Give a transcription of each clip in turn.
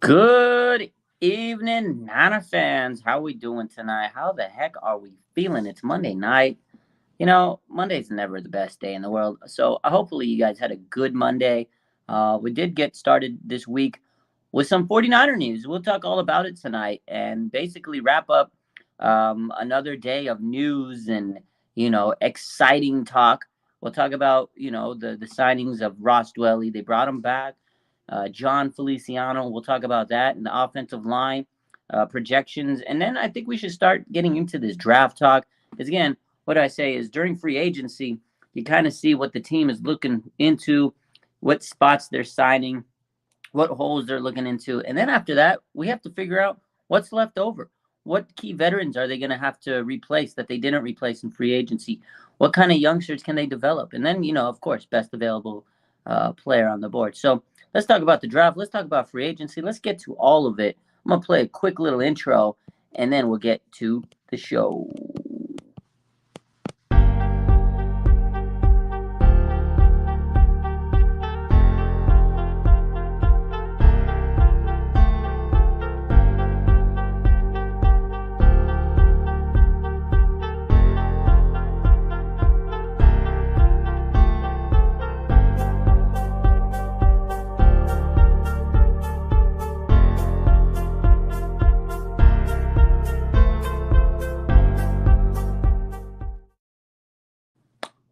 Good evening, Nana fans. How we doing tonight? How the heck are we feeling? It's Monday night. Monday's never the best day in the world. So hopefully you guys had a good Monday. We did get started this week with some 49er news. We'll talk all about it tonight and basically wrap up another day of news and, exciting talk. We'll talk about, the signings of Ross Dwelly. They brought him back. John Feliciano. We'll talk about that and the offensive line projections. And then I think we should start getting into this draft talk. Because again, what I say is during free agency, you kind of see what the team is looking into, what spots they're signing, what holes they're looking into. And then after that, we have to figure out what's left over. What key veterans are they going to have to replace that they didn't replace in free agency? What kind of youngsters can they develop? And then, of course, best available player on the board. So let's talk about the draft. Let's talk about free agency. Let's get to all of it. I'm going to play a quick little intro, and then we'll get to the show.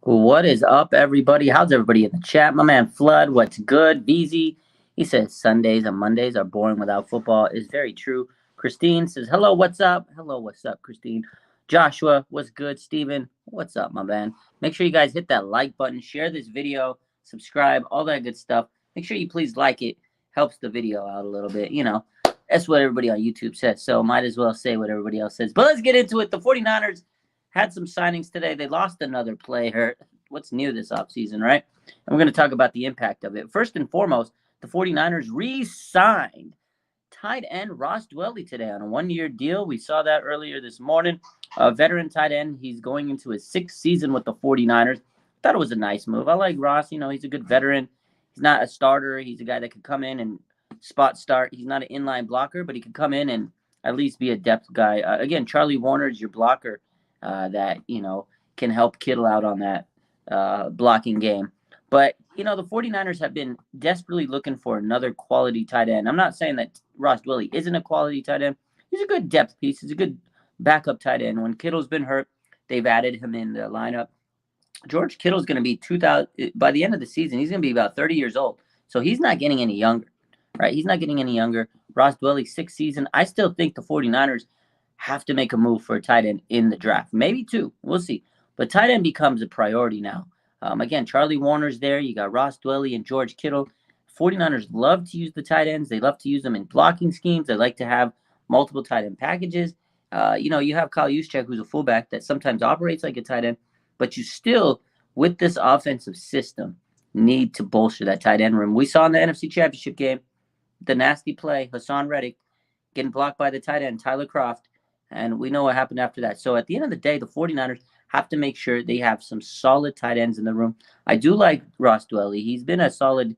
What is up, everybody? How's everybody in the chat? My man Flood, what's good? VZ, he says Sundays and Mondays are boring without football. Is very true. Christine says, hello, what's up? Hello, what's up, Christine? Joshua, what's good? Steven, what's up, my man? Make sure you guys hit that like button, share this video, subscribe, all that good stuff. Make sure you please like it. Helps the video out a little bit. That's what everybody on YouTube says. So might as well say what everybody else says. But let's get into it. The 49ers had some signings today. They lost another player. What's new this offseason, right? And we're going to talk about the impact of it. First and foremost, the 49ers re-signed tight end Ross Dwelly today on a one-year deal. We saw that earlier this morning. A veteran tight end. He's going into his sixth season with the 49ers. Thought it was a nice move. I like Ross. He's a good veteran. He's not a starter. He's a guy that could come in and spot start. He's not an inline blocker, but he could come in and at least be a depth guy. Again, Charlie Warner is your blocker that, can help Kittle out on that blocking game. But, the 49ers have been desperately looking for another quality tight end. I'm not saying that Ross Dwelly isn't a quality tight end. He's a good depth piece. He's a good backup tight end. When Kittle's been hurt, they've added him in the lineup. George Kittle's going to be 2,000 by the end of the season. He's going to be about 30 years old. So he's not getting any younger, right? He's not getting any younger. Ross Dwelly, sixth season. I still think the 49ers have to make a move for a tight end in the draft. Maybe two. We'll see. But tight end becomes a priority now. Again, Charlie Warner's there. You got Ross Dwelly and George Kittle. 49ers love to use the tight ends. They love to use them in blocking schemes. They like to have multiple tight end packages. You have Kyle Juszczyk, who's a fullback that sometimes operates like a tight end, but you still, with this offensive system, need to bolster that tight end room. We saw in the NFC Championship game the nasty play, Hassan Reddick getting blocked by the tight end, Tyler Kroft, and we know what happened after that. So at the end of the day, the 49ers have to make sure they have some solid tight ends in the room. I do like Ross Dwelly. He's been a solid,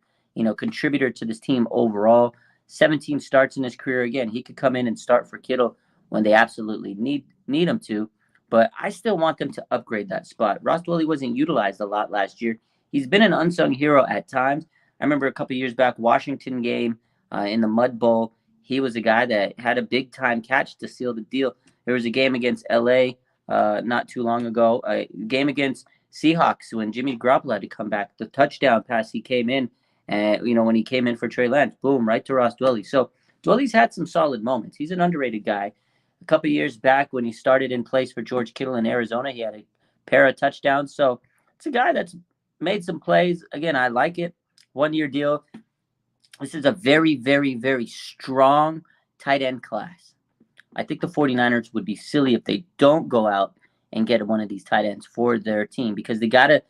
contributor to this team overall. 17 starts in his career. Again, he could come in and start for Kittle when they absolutely need him to. But I still want them to upgrade that spot. Ross Dwelly wasn't utilized a lot last year. He's been an unsung hero at times. I remember a couple years back, Washington game in the Mud Bowl. He was a guy that had a big-time catch to seal the deal. There was a game against L.A. Not too long ago, a game against Seahawks when Jimmy Garoppolo had to come back. The touchdown pass he came in, and when he came in for Trey Lance, boom, right to Ross Dwelly. So Dwelly's had some solid moments. He's an underrated guy. A couple years back when he started in place for George Kittle in Arizona, he had a pair of touchdowns. So it's a guy that's made some plays. Again, I like it. One-year deal. This is a very, very, very strong tight end class. I think the 49ers would be silly if they don't go out and get one of these tight ends for their team because they got to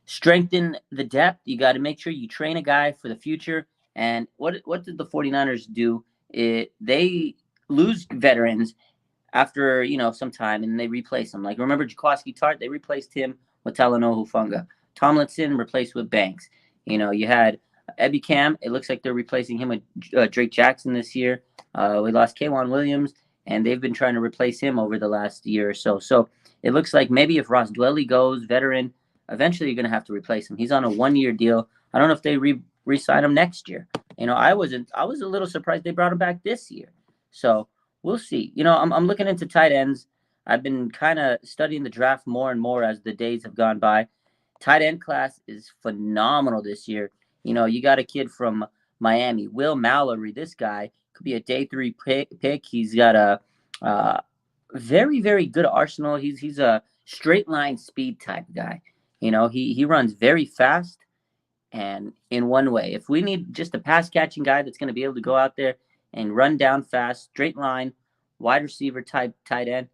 strengthen the depth. You got to make sure you train a guy for the future. And what did the 49ers do? They lose veterans after, some time, and they replace them. Like, remember Jaquiski Tartt? They replaced him with Talanoa Hufanga. Tomlinson replaced with Banks. You had Ebicam, it looks like they're replacing him with Drake Jackson this year. We lost K'Wan Williams, and they've been trying to replace him over the last year or so. So it looks like maybe if Ross Dwelley goes, veteran, eventually you're going to have to replace him. He's on a 1-year deal. I don't know if they re-sign him next year. I was a little surprised they brought him back this year. So we'll see. I'm looking into tight ends. I've been kind of studying the draft more and more as the days have gone by. Tight end class is phenomenal this year. You got a kid from Miami, Will Mallory. This guy could be a day 3 pick. He's got a very, very good arsenal. He's a straight line speed type guy. He runs very fast and in one way. If we need just a pass catching guy that's going to be able to go out there and run down fast, straight line, wide receiver type tight end,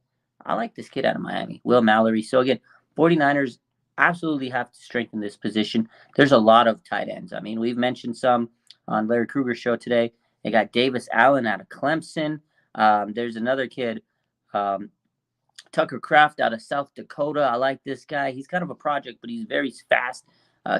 I like this kid out of Miami, Will Mallory. So again, 49ers absolutely have to strengthen this position. There's a lot of tight ends. I mean, we've mentioned some on Larry Kruger's show today. They got Davis Allen out of Clemson. There's another kid, Tucker Kraft out of South Dakota. I like this guy. He's kind of a project, but he's very fast.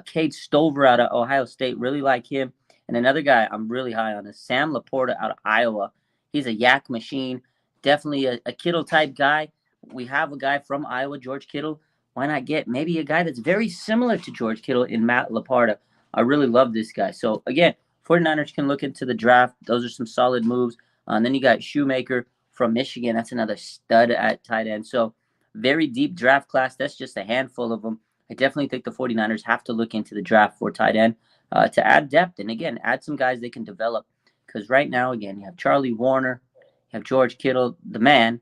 Cade Stover out of Ohio State. Really like him. And another guy I'm really high on is Sam Laporta out of Iowa. He's a yak machine. Definitely a Kittle type guy. We have a guy from Iowa, George Kittle. Why not get maybe a guy that's very similar to George Kittle in Matt Laporta? I really love this guy. So, again, 49ers can look into the draft. Those are some solid moves. And then you got Shoemaker from Michigan. That's another stud at tight end. So, very deep draft class. That's just a handful of them. I definitely think the 49ers have to look into the draft for tight end to add depth. And, again, add some guys they can develop. Because right now, again, you have Charlie Warner, you have George Kittle, the man,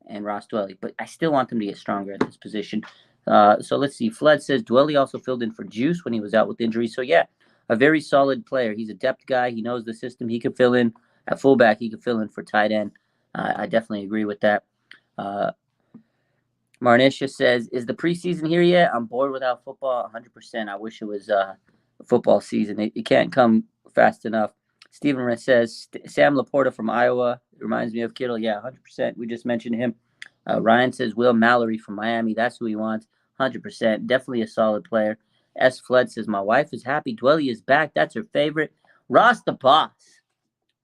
and Ross Dwelley. But I still want them to get stronger at this position. So let's see. Flood says Dwelley also filled in for Juice when he was out with injury. So, yeah, a very solid player. He's a depth guy. He knows the system. He could fill in at fullback. He could fill in for tight end. I definitely agree with that. Marnisha says, is the preseason here yet? I'm bored without football. 100%. I wish it was football season. It can't come fast enough. Stephen says, Sam Laporta from Iowa reminds me of Kittle. Yeah, 100%. We just mentioned him. Ryan says, Will Mallory from Miami. That's who he wants. 100%. Definitely a solid player. S. Flood says, my wife is happy. Dwelley is back. That's her favorite. Ross the boss.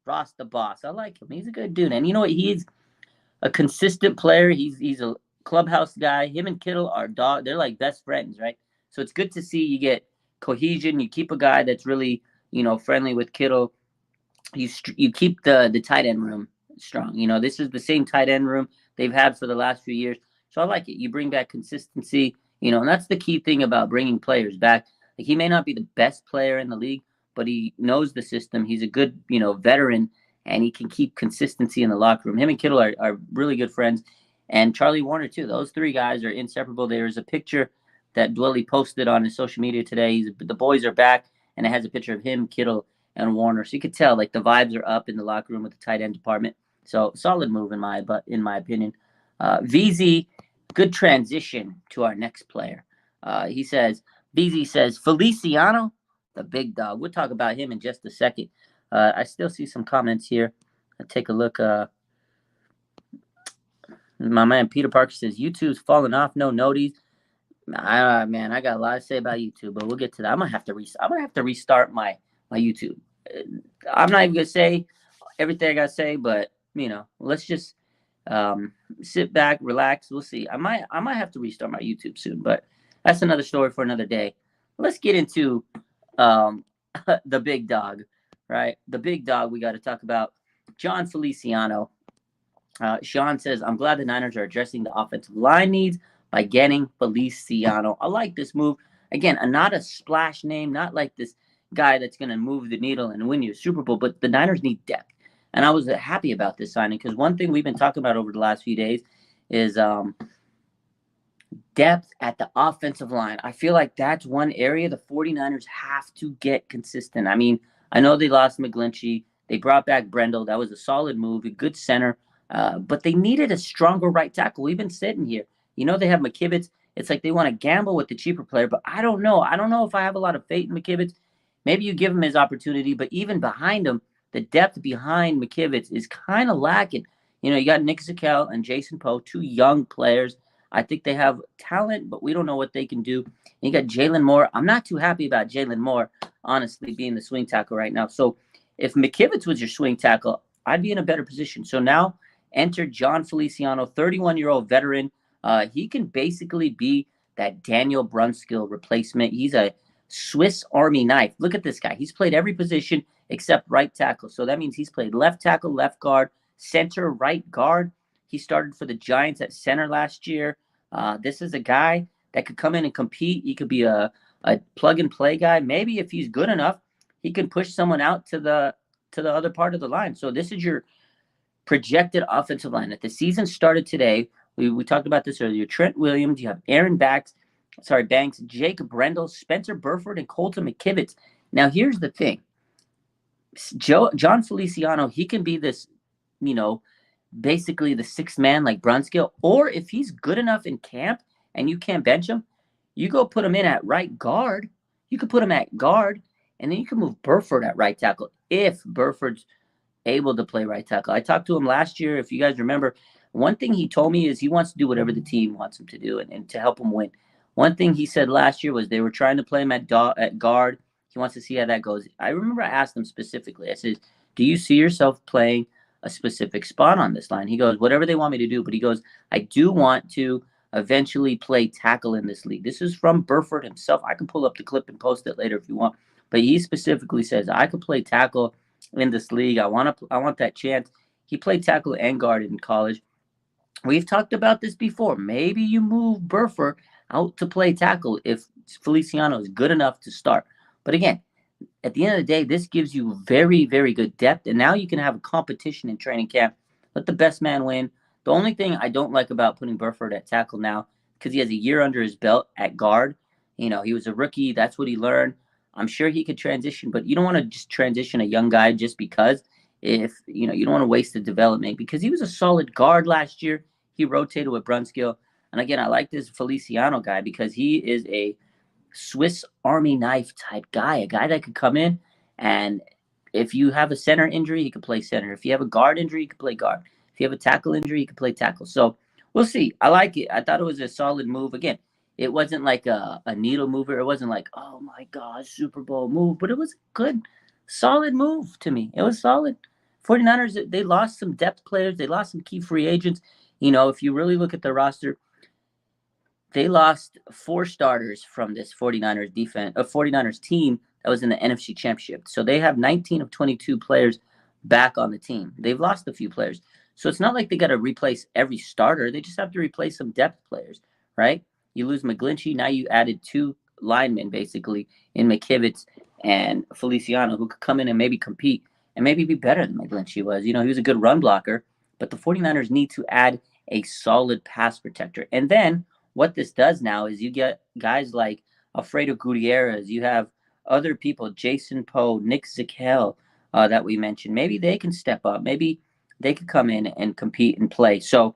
Ross the boss. I like him. He's a good dude. And you know what? He's a consistent player. He's a clubhouse guy. Him and Kittle are dog. They're like best friends, right? So it's good to see you get cohesion. You keep a guy that's really, friendly with Kittle. You keep the tight end room strong. This is the same tight end room they've had for the last few years. So I like it. You bring back consistency, and that's the key thing about bringing players back. Like, he may not be the best player in the league, but he knows the system. He's a good, veteran, and he can keep consistency in the locker room. Him and Kittle are really good friends, and Charlie Warner too. Those three guys are inseparable. There's a picture that Dwelley posted on his social media today. The boys are back, and it has a picture of him, Kittle, and Warner. So you could tell, like, the vibes are up in the locker room with the tight end department. So solid move in my opinion. VZ, good transition to our next player. VZ says, Feliciano, the big dog. We'll talk about him in just a second. I still see some comments here. I'll take a look. My man Peter Parker says, YouTube's falling off, no noties. I got a lot to say about YouTube, but we'll get to that. I'm gonna have to restart my YouTube. I'm not even gonna say everything I gotta say, but let's just sit back, relax. We'll see. I might have to restart my YouTube soon, but that's another story for another day. Let's get into the big dog, right? The big dog we got to talk about, Jon Feliciano. Sean says, I'm glad the Niners are addressing the offensive line needs by getting Feliciano. I like this move. Again, not a splash name, not like this guy that's going to move the needle and win you a Super Bowl, but the Niners need depth. And I was happy about this signing because one thing we've been talking about over the last few days is depth at the offensive line. I feel like that's one area the 49ers have to get consistent. I mean, I know they lost McGlinchey. They brought back Brendel. That was a solid move, a good center. But they needed a stronger right tackle. We've been sitting here. They have McKivitz. It's like they want to gamble with the cheaper player, but I don't know. I don't know if I have a lot of faith in McKivitz. Maybe you give him his opportunity, but even behind him, the depth behind McKivitz is kind of lacking. You got Nick Zakelj and Jason Poe, two young players. I think they have talent, but we don't know what they can do. And you got Jalen Moore. I'm not too happy about Jalen Moore, honestly, being the swing tackle right now. So if McKivitz was your swing tackle, I'd be in a better position. So now enter John Feliciano, 31-year-old veteran. He can basically be that Daniel Brunskill replacement. He's a Swiss Army knife. Look at this guy. He's played every position except right tackle. So that means he's played left tackle, left guard, center, right guard. He started for the Giants at center last year. This is a guy that could come in and compete. He could be a plug and play guy. Maybe if he's good enough, he can push someone out to the other part of the line. So this is your projected offensive line. If the season started today, we talked about this earlier. Trent Williams, you have Aaron Banks, Jake Brendel, Spencer Burford, and Colton McKivitz. Now here's the thing. John Feliciano, he can be this, basically the sixth man like Brunskill, or if he's good enough in camp and you can't bench him, you go put him in at right guard. You could put him at guard, and then you can move Burford at right tackle if Burford's able to play right tackle. I talked to him last year. If you guys remember, one thing he told me is he wants to do whatever the team wants him to do and to help him win. One thing he said last year was they were trying to play him at guard. He wants to see how that goes. I remember I asked him specifically. I said, do you see yourself playing a specific spot on this line? He goes, whatever they want me to do. But he goes, I do want to eventually play tackle in this league. This is from Burford himself. I can pull up the clip and post it later if you want. But he specifically says, I could play tackle in this league. I want that chance. He played tackle and guard in college. We've talked about this before. Maybe you move Burford out to play tackle if Feliciano is good enough to start. But again, at the end of the day, this gives you very, very good depth. And now you can have a competition in training camp. Let the best man win. The only thing I don't like about putting Burford at tackle now, because he has a year under his belt at guard. He was a rookie. That's what he learned. I'm sure he could transition, but you don't want to just transition a young guy just because you don't want to waste the development, because he was a solid guard last year. He rotated with Brunskill. And again, I like this Feliciano guy because he is a Swiss Army knife type guy, a guy that could come in, and if you have a center injury, he could play center. If you have a guard injury, he could play guard. If you have a tackle injury, he could play tackle. So we'll see. I like it. I thought it was a solid move. Again, it wasn't like a needle mover. It wasn't like, oh my gosh, Super Bowl move, but it was a good, solid move to me. It was solid. 49ers, they lost some depth players. They lost some key free agents. If you really look at the roster, they lost 4 starters from this 49ers team that was in the NFC Championship. So they have 19 of 22 players back on the team. They've lost a few players. So it's not like they got to replace every starter. They just have to replace some depth players, right? You lose McGlinchey. Now you added 2 linemen, basically, in McKivitz and Feliciano, who could come in and maybe compete and maybe be better than McGlinchey was. He was a good run blocker. But the 49ers need to add a solid pass protector. And then what this does now is you get guys like Alfredo Gutierrez. You have other people, Jason Poe, Nick Zakel, that we mentioned. Maybe they can step up. Maybe they could come in and compete and play. So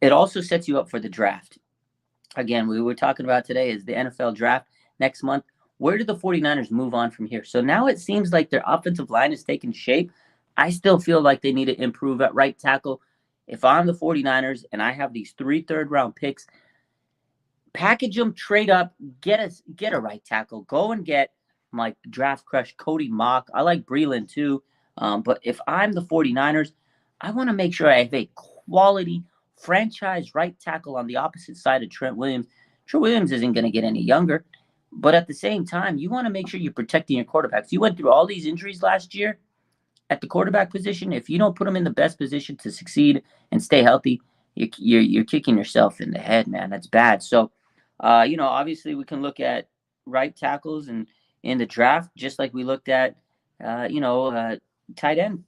it also sets you up for the draft. Again, we were talking about today is the NFL draft next month. Where do the 49ers move on from here? So now it seems like their offensive line is taking shape. I still feel like they need to improve at right tackle. If I'm the 49ers and I have these 3 third-round picks, package them, trade up, get a right tackle. Go and get my draft crush, Cody Mock. I like Breeland too. But if I'm the 49ers, I want to make sure I have a quality franchise right tackle on the opposite side of Trent Williams. Trent Williams isn't going to get any younger. But at the same time, you want to make sure you're protecting your quarterbacks. You went through all these injuries last year at the quarterback position. If you don't put them in the best position to succeed and stay healthy, you're kicking yourself in the head, man. That's bad. So, obviously we can look at right tackles and in the draft, just like we looked at, tight end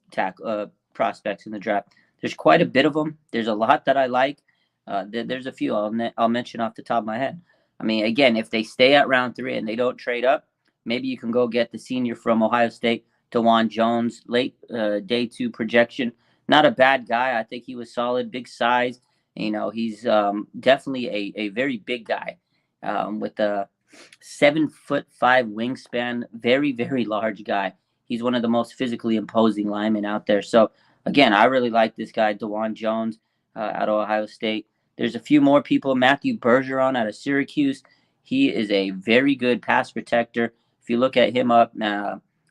prospects in the draft. There's quite a bit of them. There's a lot that I like. There's a few I'll mention off the top of my head. I mean, again, if they stay at round 3 and they don't trade up, maybe you can go get the senior from Ohio State, DeJuan Jones, late day 2 projection. Not a bad guy. I think he was solid, big size. He's definitely a very big guy with a 7'5" wingspan. Very, very large guy. He's one of the most physically imposing linemen out there. So, again, I really like this guy, DeJuan Jones, out of Ohio State. There's a few more people. Matthew Bergeron out of Syracuse. He is a very good pass protector. If you look at him up,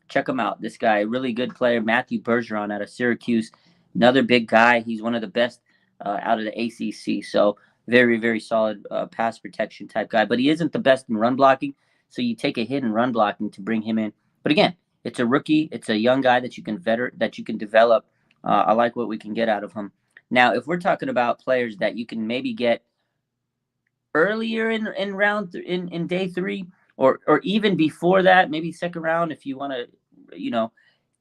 check him out. This guy, really good player. Matthew Bergeron out of Syracuse. Another big guy. He's one of the best out of the ACC. So very, very solid pass protection type guy. But he isn't the best in run blocking. So you take a hit in run blocking to bring him in. But again, it's a rookie. It's a young guy that you can develop. I like what we can get out of him. Now, if we're talking about players that you can maybe get earlier in round in day 3, or even before that, maybe second round, if you want to,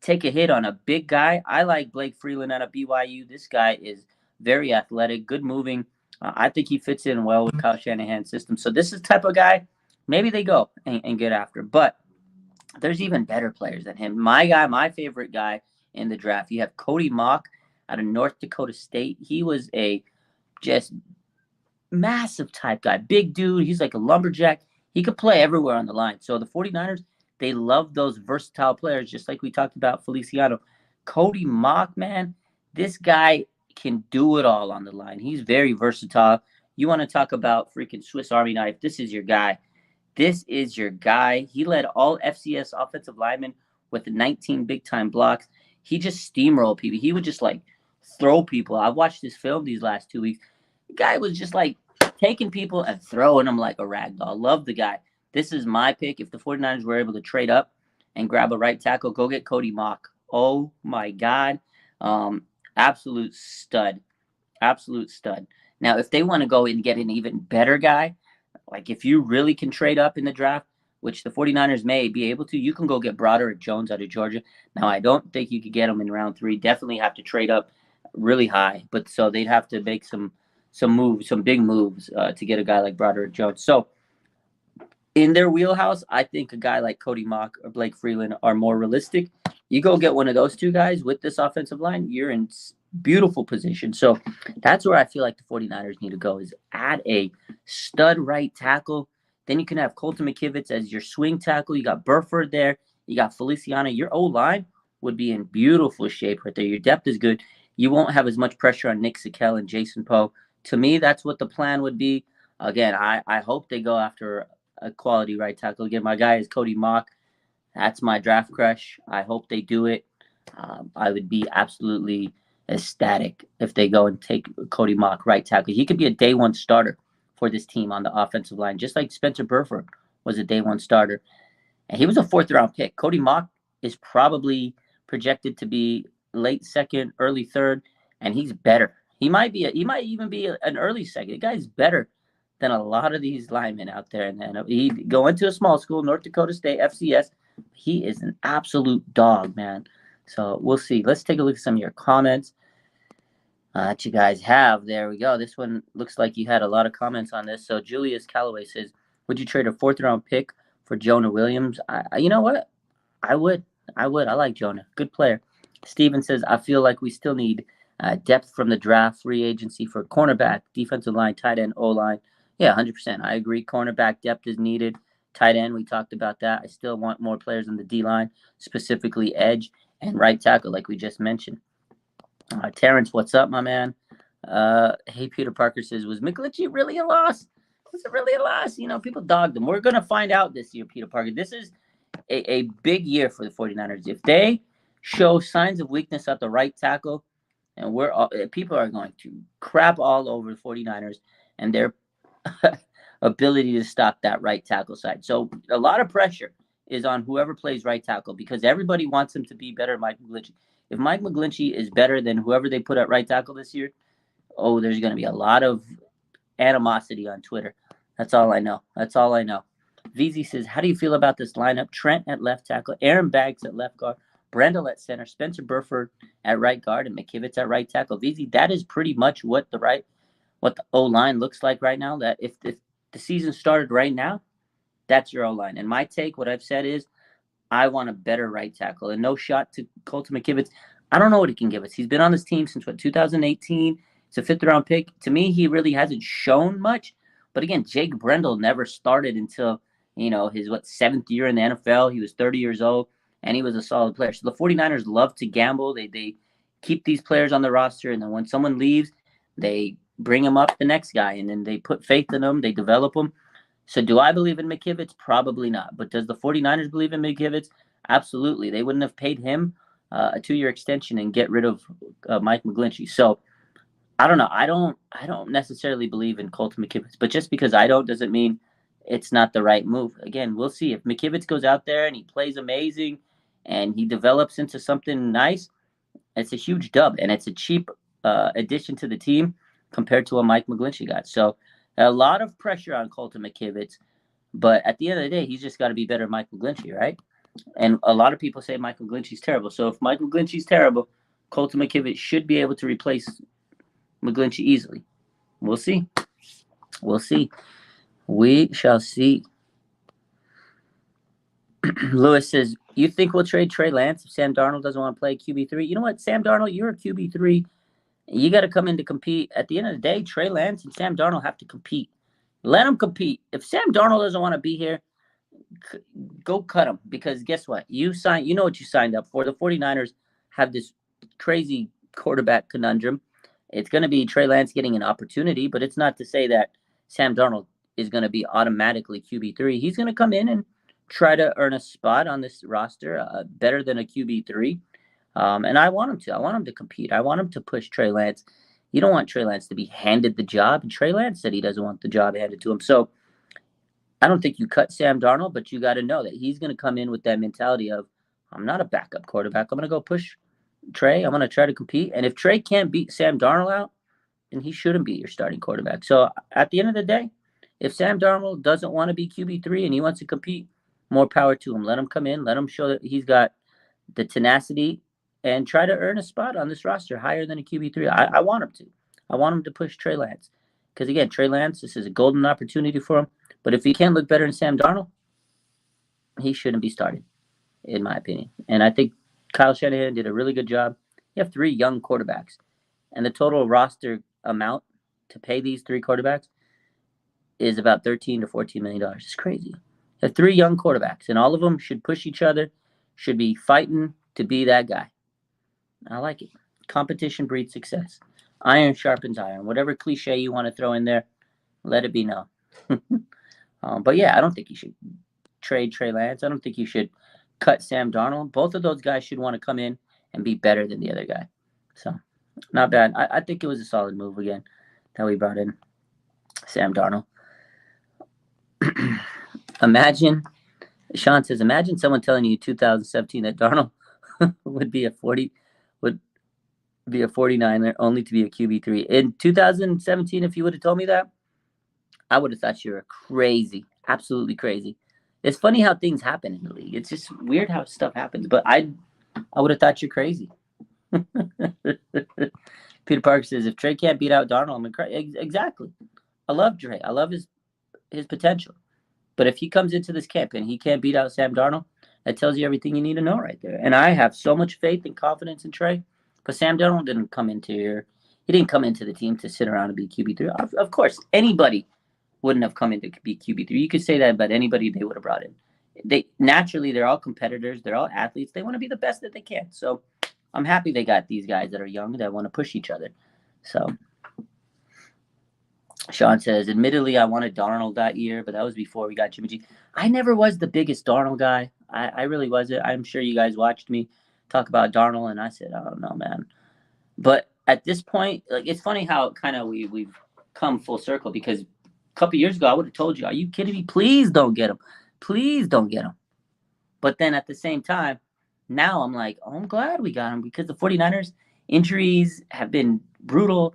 take a hit on a big guy, I like Blake Freeland out of BYU. This guy is very athletic, good moving. I think he fits in well with Kyle Shanahan's system. So this is the type of guy maybe they go and get after. But there's even better players than him. My favorite guy in the draft, you have Cody Mock out of North Dakota State. He was a just massive type guy, big dude. He's like a lumberjack. He could play everywhere on the line. So the 49ers, they love those versatile players, just like we talked about Feliciano. Cody Mock, man, this guy can do it all on the line. He's very versatile. You want to talk about freaking Swiss Army knife, this is your guy. This is your guy. He led all FCS offensive linemen with 19 big-time blocks. He just steamrolled people. He would just, throw people. I've watched his film these last 2 weeks. The guy was just, taking people and throwing them like a rag doll. Love the guy. This is my pick. If the 49ers were able to trade up and grab a right tackle, go get Cody Mock. Oh, my God. Absolute stud. Absolute stud. Now, if they want to go and get an even better guy, if you really can trade up in the draft, which the 49ers may be able to, you can go get Broderick Jones out of Georgia. Now, I don't think you could get him in round 3. Definitely have to trade up really high. But so they'd have to make some moves, some big moves to get a guy like Broderick Jones. So in their wheelhouse, I think a guy like Cody Mock or Blake Freeland are more realistic. You go get one of those two guys with this offensive line, you're in beautiful position. So that's where I feel like the 49ers need to go, is add a stud right tackle. Then you can have Colton McKivitz as your swing tackle. You got Burford there. You got Feliciano. Your O-line would be in beautiful shape right there. Your depth is good. You won't have as much pressure on Nick Sickell and Jason Poe. To me, that's what the plan would be. Again, I hope they go after a quality right tackle. Again, my guy is Cody Mock. That's my draft crush. I hope they do it. I would be absolutely ecstatic if they go and take Cody Mock right tackle. He could be a day one starter for this team on the offensive line, just like Spencer Burford was a day one starter. And he was a 4th round pick. Cody Mock is probably projected to be late 2nd, early 3rd, and he's better. He might even be an early 2nd. The guy's better than a lot of these linemen out there. And then he go into a small school, North Dakota State, FCS. He is an absolute dog, man. So we'll see. Let's take a look at some of your comments that you guys have. There we go. This one looks like you had a lot of comments on this. So Julius Calloway says, would you trade a 4th round pick for Jonah Williams? You know what? I would. I like Jonah. Good player. Steven says, I feel like we still need depth from the draft, free agency for cornerback, defensive line, tight end, O-line. Yeah, 100%. I agree. Cornerback depth is needed. Tight end, we talked about that. I still want more players on the D-line, specifically edge and right tackle, like we just mentioned. Terrence, what's up, my man? Hey, Peter Parker says, was McGlinchey really a loss? Was it really a loss? People dogged him. We're going to find out this year, Peter Parker. This is a big year for the 49ers. If they show signs of weakness at the right tackle, and people are going to crap all over the 49ers and their ability to stop that right tackle side. So a lot of pressure is on whoever plays right tackle, because everybody wants him to be better than Mike McGlinchey. If Mike McGlinchey is better than whoever they put at right tackle this year, there's going to be a lot of animosity on Twitter. That's all I know. VZ says, how do you feel about this lineup? Trent at left tackle, Aaron Baggs at left guard, Brendel at center, Spencer Burford at right guard, and McKivitz at right tackle. VZ, that is pretty much what the O-line looks like right now. That if the season started right now, that's your O-line. And my take, what I've said is, I want a better right tackle. And no shot to Colton McKivitz. I don't know what he can give us. He's been on this team since 2018. It's a 5th round pick. To me, he really hasn't shown much. But again, Jake Brendel never started until, his 7th year in the NFL. He was 30 years old, and he was a solid player. So the 49ers love to gamble. They keep these players on the roster, and then when someone leaves, they bring him up the next guy, and then they put faith in him, they develop him. So do I believe in McKivitz? Probably not. But does the 49ers believe in McKivitz? Absolutely. They wouldn't have paid him a 2-year extension and get rid of Mike McGlinchey. So I don't know. I don't necessarily believe in Colton McKivitz, but just because I don't doesn't mean it's not the right move. Again, we'll see if McKivitz goes out there and he plays amazing and he develops into something nice. It's a huge dub, and it's a cheap addition to the team compared to what Mike McGlinchey got. So a lot of pressure on Colton McKivitz, but at the end of the day, he's just got to be better than Mike McGlinchey, right? And a lot of people say Mike McGlinchey's terrible. So if Mike McGlinchey's terrible, Colton McKivitz should be able to replace McGlinchey easily. We'll see. We'll see. We shall see. Lewis says, you think we'll trade Trey Lance if Sam Darnold doesn't want to play QB3? You know what, Sam Darnold, you're a QB3. You got to come in to compete. At the end of the day, Trey Lance and Sam Darnold have to compete. Let them compete. If Sam Darnold doesn't want to be here, go cut him, because guess what? You know what you signed up for. The 49ers have this crazy quarterback conundrum. It's going to be Trey Lance getting an opportunity, but it's not to say that Sam Darnold is going to be automatically QB3. He's going to come in and try to earn a spot on this roster better than a QB3. And I want him to. I want him to compete. I want him to push Trey Lance. You don't want Trey Lance to be handed the job. And Trey Lance said he doesn't want the job handed to him. So I don't think you cut Sam Darnold, but you got to know that he's going to come in with that mentality of, I'm not a backup quarterback. I'm going to go push Trey. I'm going to try to compete. And if Trey can't beat Sam Darnold out, then he shouldn't be your starting quarterback. So at the end of the day, if Sam Darnold doesn't want to be QB3 and he wants to compete, more power to him. Let him come in. Let him show that he's got the tenacity and try to earn a spot on this roster higher than a QB3. I want him to. I want him to push Trey Lance. Because, again, Trey Lance, this is a golden opportunity for him. But if he can't look better than Sam Darnold, he shouldn't be started, in my opinion. And I think Kyle Shanahan did a really good job. You have 3 young quarterbacks. And the total roster amount to pay these 3 quarterbacks is about $13 to $14 million. It's crazy. You have 3 young quarterbacks, and all of them should push each other, should be fighting to be that guy. I like it. Competition breeds success. Iron sharpens iron. Whatever cliche you want to throw in there, let it be known. But yeah, I don't think you should trade Trey Lance. I don't think you should cut Sam Darnold. Both of those guys should want to come in and be better than the other guy. So, not bad. I think it was a solid move again that we brought in Sam Darnold. Sean says, imagine someone telling you 2017 that Darnold would be a 49er only to be a QB3. In 2017, if you would have told me that, I would have thought you were crazy. Absolutely crazy. It's funny how things happen in the league. It's just weird how stuff happens, but I would have thought you're crazy. Peter Parker says, if Trey can't beat out Darnold, I'm going to cry. Exactly. I love Trey. I love his potential. But if he comes into this camp and he can't beat out Sam Darnold, that tells you everything you need to know right there. And I have so much faith and confidence in Trey. Because Sam Darnold didn't come into the team to sit around and be QB3. Of course, anybody wouldn't have come in to be QB3. You could say that about anybody they would have brought in. They're all competitors. They're all athletes. They want to be the best that they can. So I'm happy they got these guys that are young that want to push each other. So Sean says, admittedly, I wanted Darnold that year, but that was before we got Jimmy G. I never was the biggest Darnold guy. I really wasn't. I'm sure you guys watched me talk about Darnold, and I said, I don't know, man. But at this point, like, it's funny how kind of we've come full circle, because a couple years ago, I would have told you, are you kidding me? Please don't get him. Please don't get him. But then at the same time, now I'm like, oh, I'm glad we got him, because the 49ers injuries have been brutal.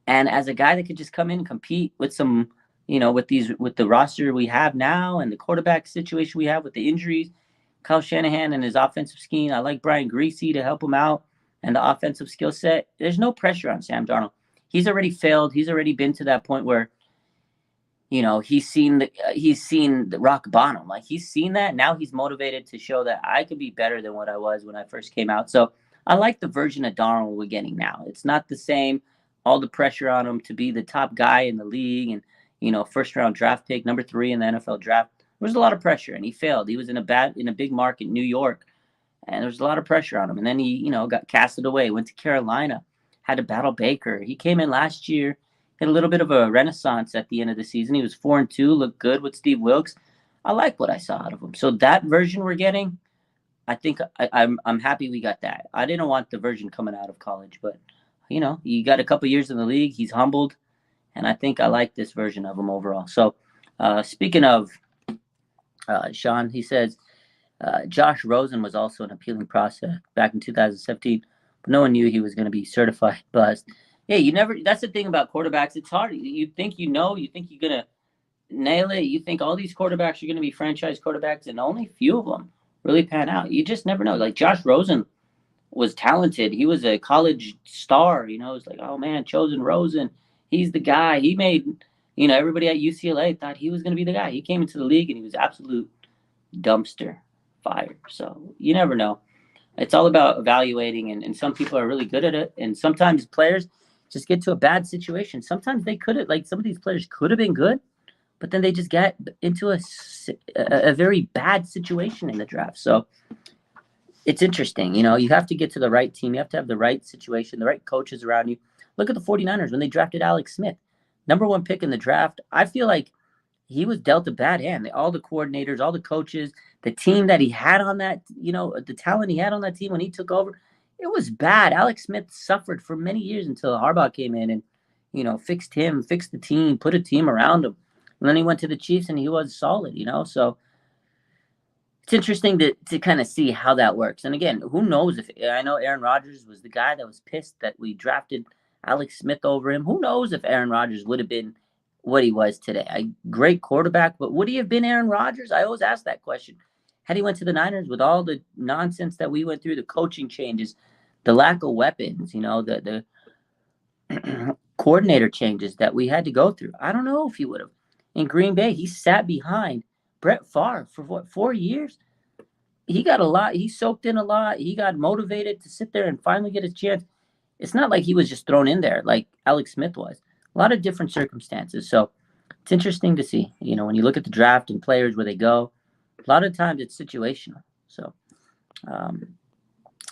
And as a guy that could just come in and compete with some, with the roster we have now and the quarterback situation we have with the injuries, Kyle Shanahan and his offensive scheme, I like Brian Griese to help him out and the offensive skill set. There's no pressure on Sam Darnold. He's already failed. He's already been to that point where, he's seen the rock bottom. Like, he's seen that. Now he's motivated to show that I could be better than what I was when I first came out. So I like the version of Darnold we're getting now. It's not the same. All the pressure on him to be the top guy in the league and, first round draft pick, number 3 in the NFL draft. There was a lot of pressure, and he failed. He was in a big market, New York, and there was a lot of pressure on him. And then he, got casted away, went to Carolina, had to battle Baker. He came in last year Had a little bit of a renaissance at the end of the season. He was 4-2, looked good with Steve Wilks. I like what I saw out of him. So that version we're getting, I think I'm happy we got that. I didn't want the version coming out of college, but you got a couple years in the league. He's humbled, and I think I like this version of him overall. So, speaking of Sean, he says Josh Rosen was also an appealing prospect back in 2017, but no one knew he was going to be certified bust. Yeah, you never. That's the thing about quarterbacks. It's hard. You think you think you're gonna nail it. You think all these quarterbacks are going to be franchise quarterbacks, and only a few of them really pan out. You just never know. Like Josh Rosen was talented. He was a college star. It's like, oh man, chosen Rosen. He's the guy. He made, everybody at UCLA thought he was going to be the guy. He came into the league and he was absolute dumpster fire. So you never know. It's all about evaluating, and some people are really good at it. And sometimes players just get to a bad situation. Sometimes they could have, like some of these players could have been good, but then they just get into a very bad situation in the draft. So it's interesting. You have to get to the right team. You have to have the right situation, the right coaches around you. Look at the 49ers when they drafted Alex Smith, number 1 pick in the draft. I feel like he was dealt a bad hand. All the coordinators, all the coaches, the team that he had on that, the talent he had on that team when he took over, it was bad. Alex Smith suffered for many years until Harbaugh came in and, fixed him, fixed the team, put a team around him. And then he went to the Chiefs and he was solid, So it's interesting to kind of see how that works. And again, who knows I know Aaron Rodgers was the guy that was pissed that we drafted Alex Smith over him. Who knows if Aaron Rodgers would have been what he was today? A great quarterback, but would he have been Aaron Rodgers? I always ask that question. Had he went to the Niners with all the nonsense that we went through, the coaching changes, the lack of weapons, the coordinator changes that we had to go through, I don't know if he would have. In Green Bay, he sat behind Brett Favre for 4 years? He got a lot. He soaked in a lot. He got motivated to sit there and finally get his chance. It's not like he was just thrown in there like Alex Smith was. A lot of different circumstances. So it's interesting to see, when you look at the draft and players where they go, a lot of times it's situational. So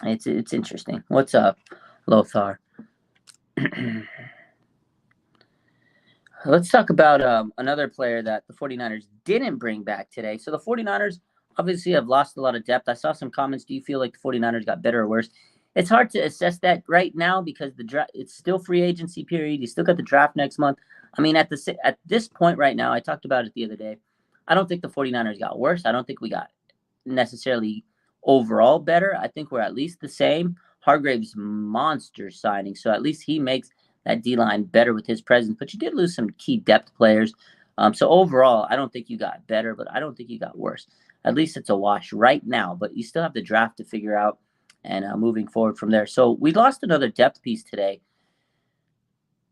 it's interesting. What's up, Lothar? Let's talk about another player that the 49ers didn't bring back today. So the 49ers obviously have lost a lot of depth. I saw some comments. Do you feel like the 49ers got better or worse? It's hard to assess that right now because the draft, it's still free agency period. You still got the draft next month. I mean, at this point right now, I talked about it the other day. I don't think the 49ers got worse. I don't think we got necessarily overall better. I think we're at least the same. Hargrave's monster signing, so at least he makes that D-line better with his presence. But you did lose some key depth players. So overall, I don't think you got better, but I don't think you got worse. At least it's a wash right now, but you still have the draft to figure out and moving forward from there. So we lost another depth piece today.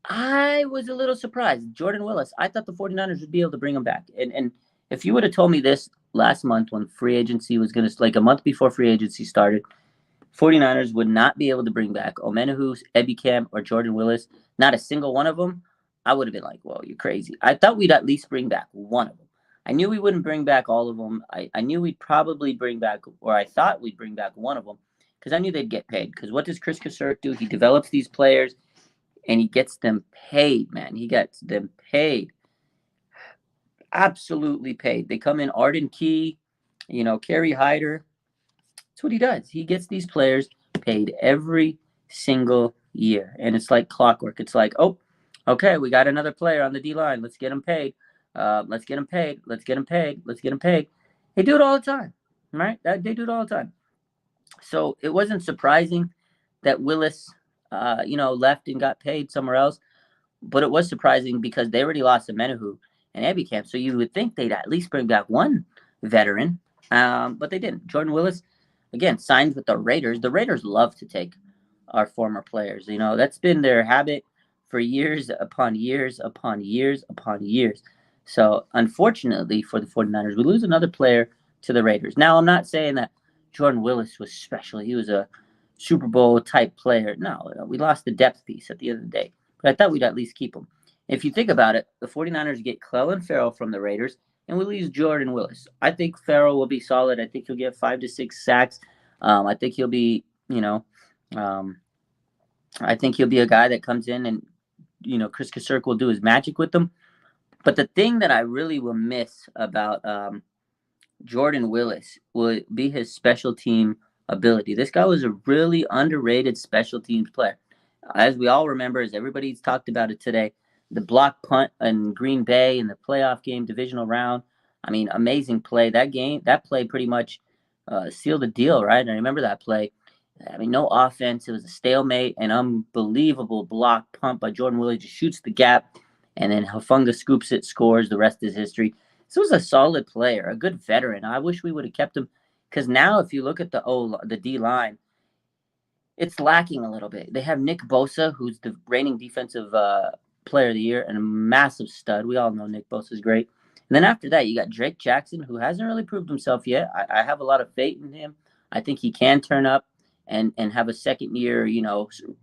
I was a little surprised. Jordan Willis, I thought the 49ers would be able to bring him back. And if you would have told me this last month when free agency was going to, like a month before free agency started, 49ers would not be able to bring back Omenihu, Ebikeam, or Jordan Willis, not a single one of them, I would have been like, whoa, you're crazy. I thought we'd at least bring back one of them. I knew we wouldn't bring back all of them. I knew we'd probably bring back, or I thought we'd bring back one of them, because I knew they'd get paid. Because what does Chris Kasurk do? He develops these players, and he gets them paid, man. He gets them paid. Absolutely paid. They come in Arden Key, Kerry Hyder. That's what he does. He gets these players paid every single year. And it's like clockwork. It's like, oh, okay, we got another player on the D-line. Let's get him paid. Let's get him paid. Let's get him paid. Let's get him paid. They do it all the time, right? They do it all the time. So it wasn't surprising that Willis, left and got paid somewhere else. But it was surprising because they already lost Omenihu and Ebikeam. So you would think they'd at least bring back one veteran, but they didn't. Jordan Willis, again, signs with the Raiders. The Raiders love to take our former players. That's been their habit for years upon years upon years upon years. So unfortunately for the 49ers, we lose another player to the Raiders. Now, I'm not saying that Jordan Willis was special. He was a Super Bowl type player. No, we lost the depth piece at the end of the day. But I thought we'd at least keep him. If you think about it, the 49ers get Clelin Ferrell from the Raiders, and we lose Jordan Willis. I think Ferrell will be solid. I think he'll get 5 to 6 sacks. I think he'll be, I think he'll be a guy that comes in and Chris Kasurk will do his magic with them. But the thing that I really will miss about Jordan Willis will be his special team ability. This guy was a really underrated special teams player. As we all remember, as everybody's talked about it today, the block punt in Green Bay in the playoff game, divisional round. I mean, amazing play. That play pretty much sealed the deal, right? And I remember that play. I mean, no offense. It was a stalemate. An unbelievable block punt by Jordan Willis. Just shoots the gap, and then Hufanga scoops it, scores. The rest is history. This was a solid player, a good veteran. I wish we would have kept him because now, if you look at the D line, it's lacking a little bit. They have Nick Bosa, who's the reigning defensive player of the year and a massive stud. We all know Nick Bosa is great. And then after that, you got Drake Jackson, who hasn't really proved himself yet. I have a lot of faith in him. I think he can turn up and have a second year,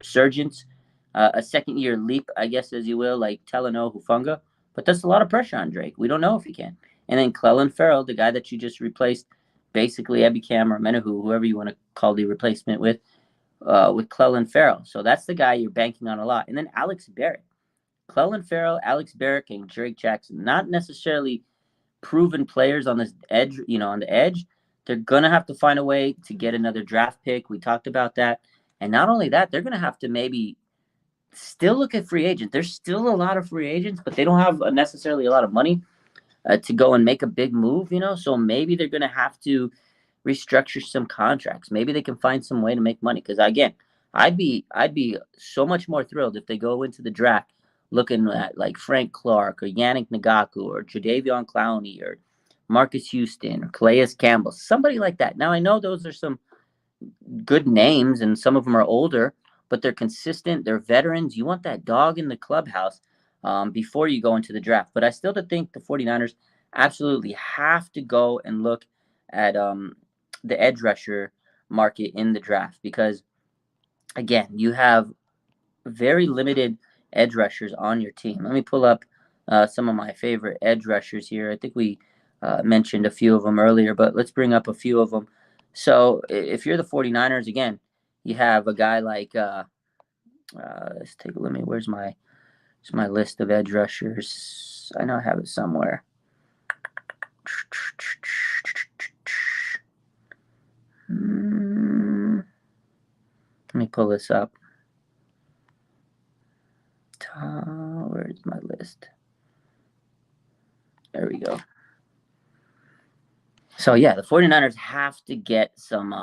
surgence, a second year leap, I guess, as you will, like Talanoa Hufanga. But that's a lot of pressure on Drake. We don't know if he can. And then Clelin Ferrell, the guy that you just replaced, basically Ebikam or Menahu, whoever you want to call the replacement with Clelin Ferrell. So that's the guy you're banking on a lot. And then Alex Barrett. Clelin Ferrell, Alex Barrett, and Drake Jackson. Not necessarily proven players on this edge, on the edge. They're going to have to find a way to get another draft pick. We talked about that. And not only that, they're going to have to maybe still look at free agents. There's still a lot of free agents, but they don't have necessarily a lot of money to go and make a big move, So maybe they're going to have to restructure some contracts. Maybe they can find some way to make money. Because again, I'd be so much more thrilled if they go into the draft looking at like Frank Clark or Yannick Ngakoue or Jadeveon Clowney or Marcus Houston or Calais Campbell, somebody like that. Now I know those are some good names and some of them are older, but they're consistent. They're veterans. You want that dog in the clubhouse before you go into the draft. But I still think the 49ers absolutely have to go and look at the edge rusher market in the draft because, again, you have very limited edge rushers on your team. Let me pull up some of my favorite edge rushers here. I think we mentioned a few of them earlier, but let's bring up a few of them. So if you're the 49ers, again, you have a guy like let's take a look. Where's my list of edge rushers? I know I have it somewhere. Let me pull this up. Where's my list? There we go. So, yeah, the 49ers have to get some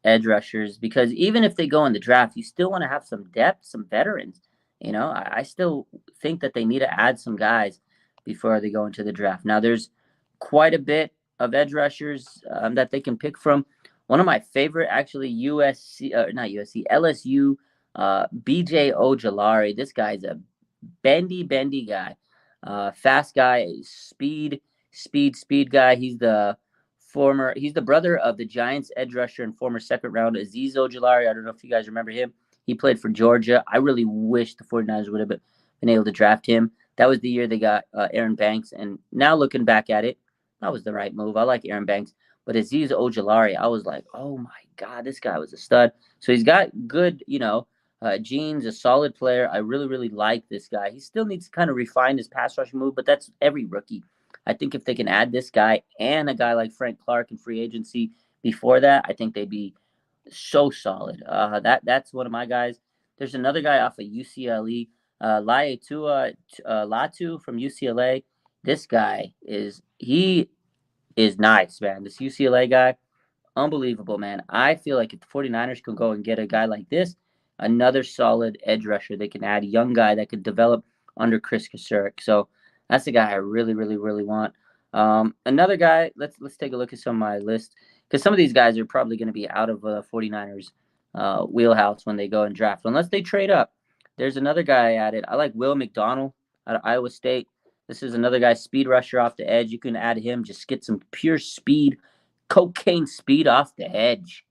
edge rushers because even if they go in the draft, you still want to have some depth, some veterans. I still think that they need to add some guys before they go into the draft. Now, there's quite a bit of edge rushers that they can pick from. One of my favorite, actually, LSU, BJ Ojulari. This guy's a bendy guy, fast guy, speed guy. He's the brother of the Giants edge rusher and former second round Azeez Ojulari. I don't know if you guys remember him. He played for Georgia. I really wish the 49ers would have been able to draft him. That was the year they got Aaron Banks. And now looking back at it, that was the right move. I like Aaron Banks. But Azeez Ojulari, I was like, oh, my God, this guy was a stud. So he's got good, genes, a solid player. I really, really like this guy. He still needs to kind of refine his pass rush move, but that's every rookie. I think if they can add this guy and a guy like Frank Clark in free agency before that, I think they'd be so solid. That's one of my guys. There's another guy off of UCLA, Latu from UCLA. This guy is nice, man. This UCLA guy, unbelievable, man. I feel like if the 49ers can go and get a guy like this, another solid edge rusher they can add, a young guy that could develop under Chris Kasurk. So that's the guy I really, really, really want. Another guy, let's take a look at some of my list because some of these guys are probably going to be out of 49ers wheelhouse when they go and draft, unless they trade up. There's another guy I added. I like Will McDonald out of Iowa State. This is another guy, speed rusher off the edge. You can add him, just get some pure speed, cocaine speed off the edge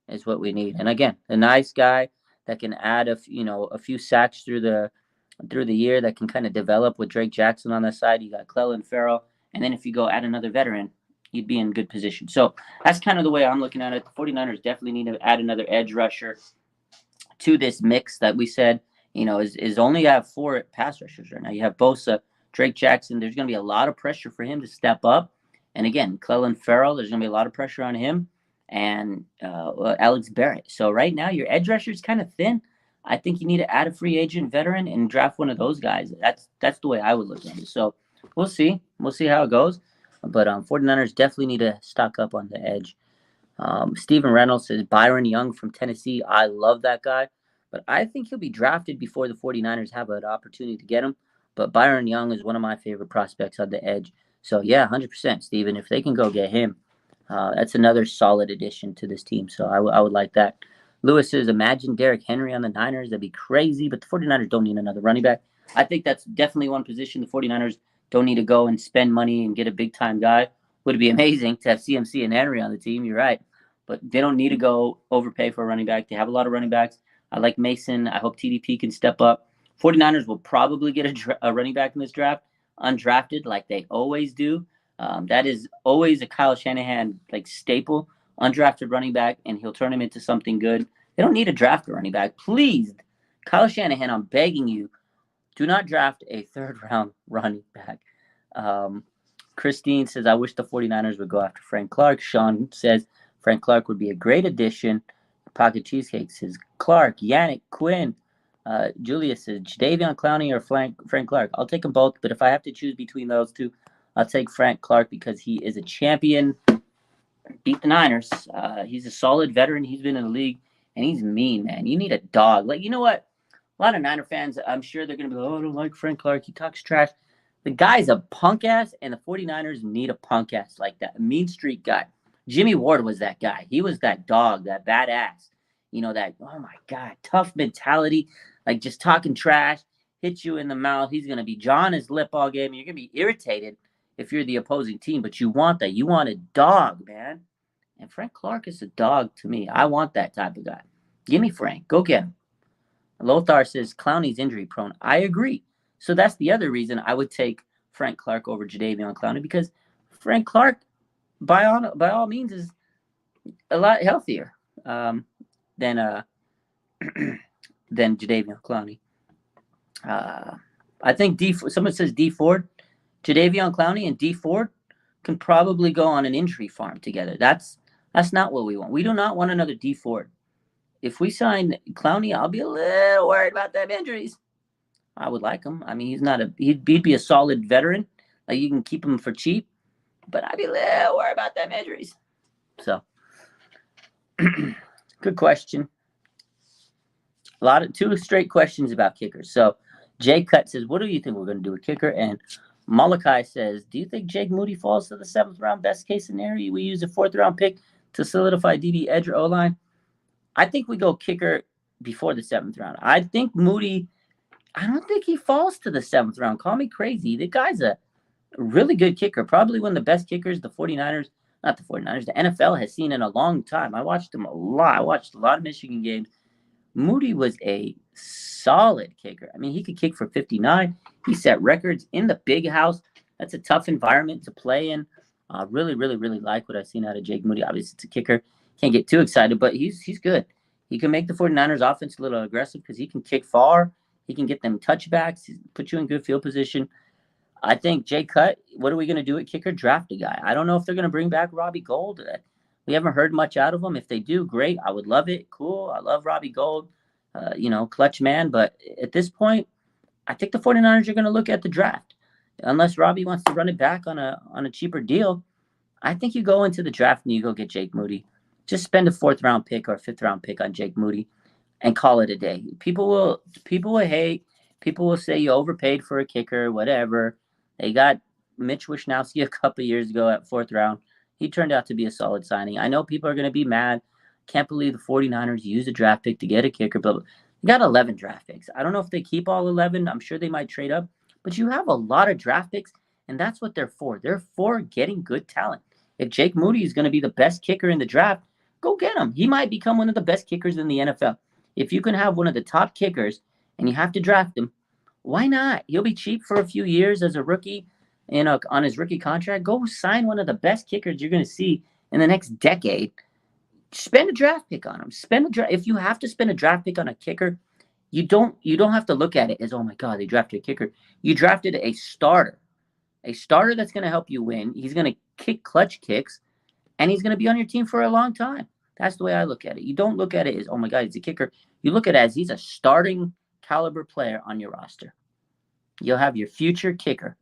is what we need. And again, a nice guy that can add a few sacks through the year that can kind of develop with Drake Jackson on the side. You got Clelin Ferrell. And then if you go add another veteran, you'd be in good position. So that's kind of the way I'm looking at it. The 49ers definitely need to add another edge rusher to this mix that we said, is only have 4 pass rushers right now. You have Bosa, Drake Jackson. There's going to be a lot of pressure for him to step up. And again, Clelin Ferrell, there's going to be a lot of pressure on him, and Alex Barrett. So right now, your edge rusher is kind of thin. I think you need to add a free agent veteran and draft one of those guys. That's the way I would look at it. So we'll see. We'll see how it goes. But 49ers definitely need to stock up on the edge. Stephen Reynolds says Byron Young from Tennessee. I love that guy. But I think he'll be drafted before the 49ers have an opportunity to get him. But Byron Young is one of my favorite prospects on the edge. So, yeah, 100%, Stephen. If they can go get him, that's another solid addition to this team. So I would like that. Lewis says, imagine Derrick Henry on the Niners. That'd be crazy. But the 49ers don't need another running back. I think that's definitely one position the 49ers don't need to go and spend money and get a big-time guy. Would be amazing to have CMC and Henry on the team. You're right. But they don't need to go overpay for a running back. They have a lot of running backs. I like Mason. I hope TDP can step up. 49ers will probably get a running back in this draft, undrafted, like they always do. That is always a Kyle Shanahan staple, undrafted running back, and he'll turn him into something good. They don't need to draft a running back. Please, Kyle Shanahan, I'm begging you, do not draft a third-round running back. Christine says, I wish the 49ers would go after Frank Clark. Sean says, Frank Clark would be a great addition. Pocket Cheesecake says, Clark, Yannick, Quinn. Julius says, Jadeveon Clowney or Frank Clark. I'll take them both, but if I have to choose between those two, I'll take Frank Clark because he is a champion. Beat the Niners. He's a solid veteran. He's been in the league, and he's mean, man. You need a dog. You know what? A lot of Niner fans, I'm sure they're going to be like, oh, I don't like Frank Clark. He talks trash. The guy's a punk ass, and the 49ers need a punk ass like that, a mean street guy. Jimmy Ward was that guy. He was that dog, that badass. That, oh, my God, tough mentality, just talking trash, hit you in the mouth. He's going to be jawing his lip all game. You're going to be irritated if you're the opposing team, but you want that. You want a dog, man. And Frank Clark is a dog to me. I want that type of guy. Give me Frank. Go get him. Lothar says Clowney's injury prone. I agree. So that's the other reason I would take Frank Clark over Jadeveon Clowney, because Frank Clark, by all means, is a lot healthier than Jadeveon Clowney. I think someone says D Ford, Jadeveon Clowney and D Ford can probably go on an injury farm together. That's not what we want. We do not want another D Ford. If we sign Clowney, I'll be a little worried about them injuries. I would like him. I mean, he'd be a solid veteran. You can keep him for cheap, but I'd be a little worried about them injuries. So, good question. 2 straight questions about kickers. So, Jay Cut says, what do you think we're going to do with kicker? And Malachi says, do you think Jake Moody falls to the 7th round? Best case scenario, we use a 4th round pick to solidify DB, edge, or O-line? I think we go kicker before the 7th round. I think Moody, I don't think he falls to the 7th round. Call me crazy. The guy's a really good kicker. Probably one of the best kickers the 49ers, not the 49ers, the NFL has seen in a long time. I watched him a lot. I watched a lot of Michigan games. Moody was a solid kicker. I mean, he could kick for 59. He set records in the big house. That's a tough environment to play in. Really, really, really like what I've seen out of Jake Moody. Obviously, it's a kicker. Can't get too excited, but he's good. He can make the 49ers offense a little aggressive because he can kick far. He can get them touchbacks, put you in good field position. I think Jay Cut, what are we going to do at kicker? Draft a guy. I don't know if they're going to bring back Robbie Gould. We haven't heard much out of him. If they do, great. I would love it. Cool. I love Robbie Gould, clutch man. But at this point, I think the 49ers are going to look at the draft. Unless Robbie wants to run it back on a cheaper deal, I think you go into the draft and you go get Jake Moody. Just spend a 4th round pick or a 5th round pick on Jake Moody and call it a day. People will hate. People will say you overpaid for a kicker, whatever. They got Mitch Wishnowsky a couple of years ago at 4th round. He turned out to be a solid signing. I know people are going to be mad. Can't believe the 49ers used a draft pick to get a kicker, but they got 11 draft picks. I don't know if they keep all 11. I'm sure they might trade up, but you have a lot of draft picks, and that's what they're for. They're for getting good talent. If Jake Moody is going to be the best kicker in the draft, go get him. He might become one of the best kickers in the NFL. If you can have one of the top kickers and you have to draft him, why not? He'll be cheap for a few years as a rookie, on his rookie contract. Go sign one of the best kickers you're going to see in the next decade. Spend a draft pick on him. If you have to spend a draft pick on a kicker, you don't have to look at it as, oh my God, they drafted a kicker. You drafted a starter that's going to help you win. He's going to kick clutch kicks, and he's going to be on your team for a long time. That's the way I look at it. You don't look at it as, oh my God, he's a kicker. You look at it as he's a starting caliber player on your roster. You'll have your future kicker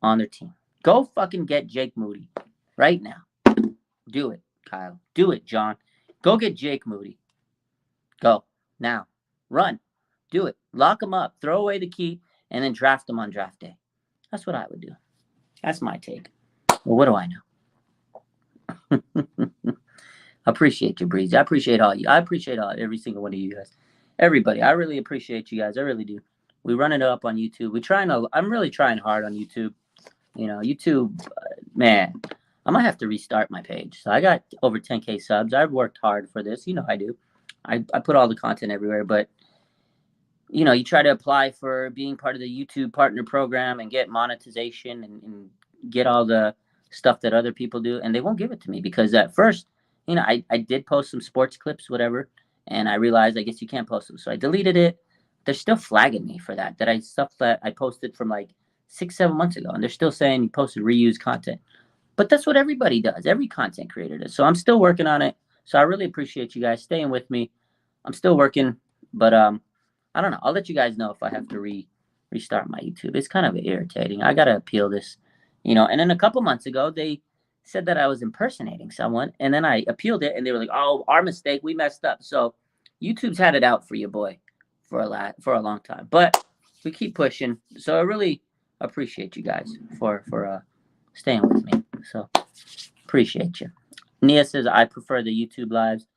on their team. Go fucking get Jake Moody right now. Do it, Kyle. Do it, John. Go get Jake Moody. Go now. Run. Do it. Lock him up. Throw away the key and then draft him on draft day. That's what I would do. That's my take. Well, what do I know? Appreciate you, Breezy. I appreciate all you. I appreciate every single one of you guys. Everybody. I really appreciate you guys. I really do. We run it up on YouTube. I'm really trying hard on YouTube. YouTube, man, I might have to restart my page. So I got over 10K subs. I've worked hard for this. I do. I put all the content everywhere, but you try to apply for being part of the YouTube partner program and get monetization and get all the stuff that other people do, and they won't give it to me because at first, I did post some sports clips, whatever, and I realized I guess you can't post them, so I deleted it. They're still flagging me for that. Stuff that I posted from like 6-7 months ago, and they're still saying you posted reused content. But that's what everybody does. Every content creator does. So I'm still working on it. So I really appreciate you guys staying with me. I'm still working, but I don't know. I'll let you guys know if I have to restart my YouTube. It's kind of irritating. I gotta appeal this, And then a couple months ago, they said that I was impersonating someone, and then I appealed it, and they were like, "Oh, our mistake. We messed up." So YouTube's had it out for you, boy, for a long time. But we keep pushing. So I really appreciate you guys for staying with me. So appreciate you. Nia says I prefer the YouTube lives.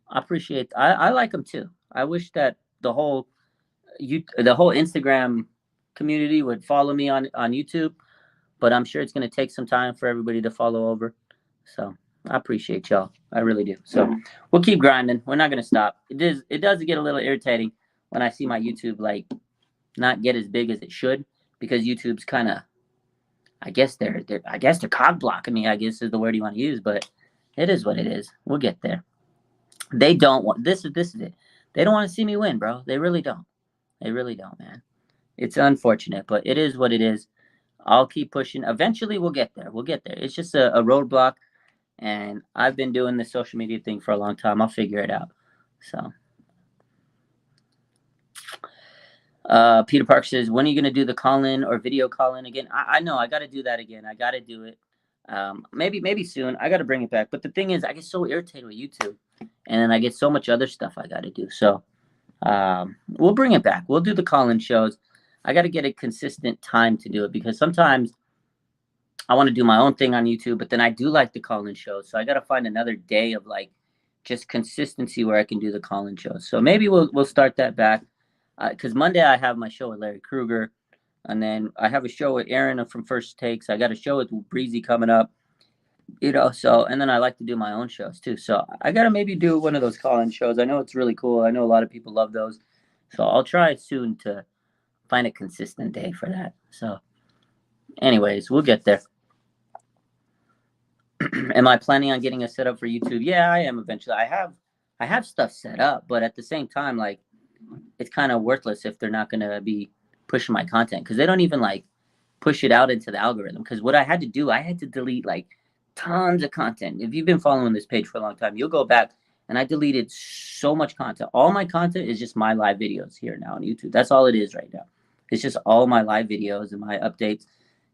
I like them too. I wish that the whole Instagram community would follow me on YouTube, but I'm sure it's going to take some time for everybody to follow over. So I appreciate y'all. I really do. So we'll keep grinding. We're not going to stop. It does get a little irritating when I see my YouTube not get as big as it should, because YouTube's kind of, I guess they're cog blocking me, I guess is the word you want to use, but it is what it is. We'll get there. They don't want this is it. They don't want to see me win, bro. They really don't. They really don't, man. It's unfortunate, but it is what it is. I'll keep pushing. Eventually we'll get there. It's just a roadblock, and I've been doing this social media thing for a long time. I'll figure it out. So Peter Park says, when are you going to do the call-in or video call-in again? I know. I got to do that again. I got to do it. Maybe soon. I got to bring it back. But the thing is, I get so irritated with YouTube, and then I get so much other stuff I got to do. So we'll bring it back. We'll do the call-in shows. I got to get a consistent time to do it, because sometimes I want to do my own thing on YouTube, but then I do like the call-in shows. So I got to find another day of just consistency where I can do the call-in shows. So maybe we'll start that back. Because Monday I have my show with Larry Krueger, and then I have a show with Aaron from First Takes. I got a show with Breezy coming up, So, and then I like to do my own shows too. So I got to maybe do one of those call-in shows. I know it's really cool. I know a lot of people love those. So I'll try soon to find a consistent day for that. So anyways, we'll get there. Am I planning on getting a setup for YouTube? Yeah, I am eventually. I have stuff set up, but at the same time, it's kind of worthless if they're not going to be pushing my content, because they don't even push it out into the algorithm. Because what I had to do, I had to delete tons of content. If you've been following this page for a long time, you'll go back, and I deleted so much content. All my content is just my live videos here now on YouTube. That's all it is right now. It's just all my live videos and my updates.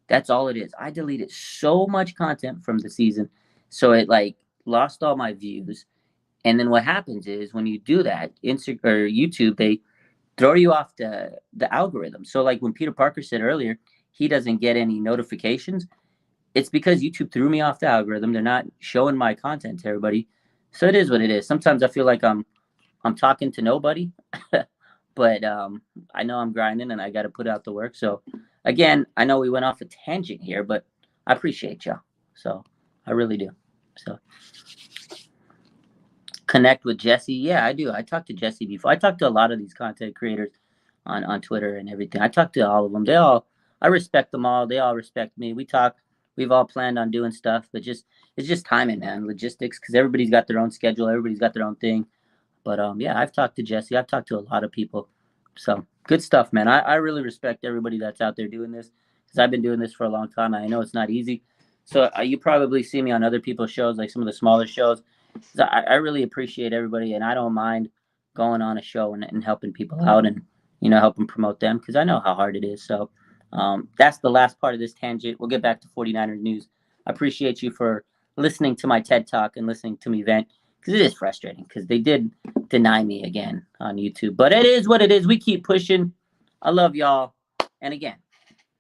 That's all it is. I deleted so much content from the season, so it lost all my views. And then what happens is when you do that, Instagram or YouTube, they throw you off the algorithm. So when Peter Parker said earlier, he doesn't get any notifications. It's because YouTube threw me off the algorithm. They're not showing my content to everybody. So it is what it is. Sometimes I feel like I'm talking to nobody, but I know I'm grinding and I got to put out the work. So again, I know we went off a tangent here, but I appreciate y'all. So I really do. So connect with Jesse. Yeah, I do. I talked to Jesse before. I talked to a lot of these content creators on Twitter and everything. I talked to all of them. I respect them all. They all respect me. We talk. We've all planned on doing stuff, but it's just timing, man, logistics, because everybody's got their own schedule. Everybody's got their own thing. But yeah, I've talked to Jesse. I've talked to a lot of people. So good stuff, man. I really respect everybody that's out there doing this because I've been doing this for a long time. I know it's not easy. So you probably see me on other people's shows, like some of the smaller shows. So I really appreciate everybody, and I don't mind going on a show and helping people out and helping promote them because I know how hard it is. So that's the last part of this tangent. We'll get back to 49ers news. I appreciate you for listening to my TED Talk and listening to me vent because it is frustrating because they did deny me again on YouTube. But it is what it is. We keep pushing. I love y'all. And again,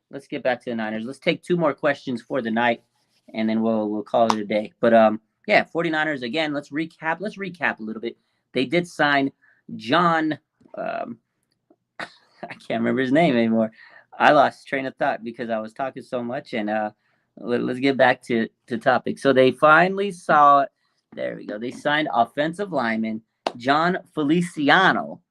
let's get back to the Niners. Let's take 2 more questions for the night, and then we'll call it a day. But yeah, 49ers again. Let's recap. Let's recap a little bit. They did sign John. I can't remember his name anymore. I lost train of thought because I was talking so much. And let's get back to topic. So they finally saw. There we go. They signed offensive lineman John Feliciano.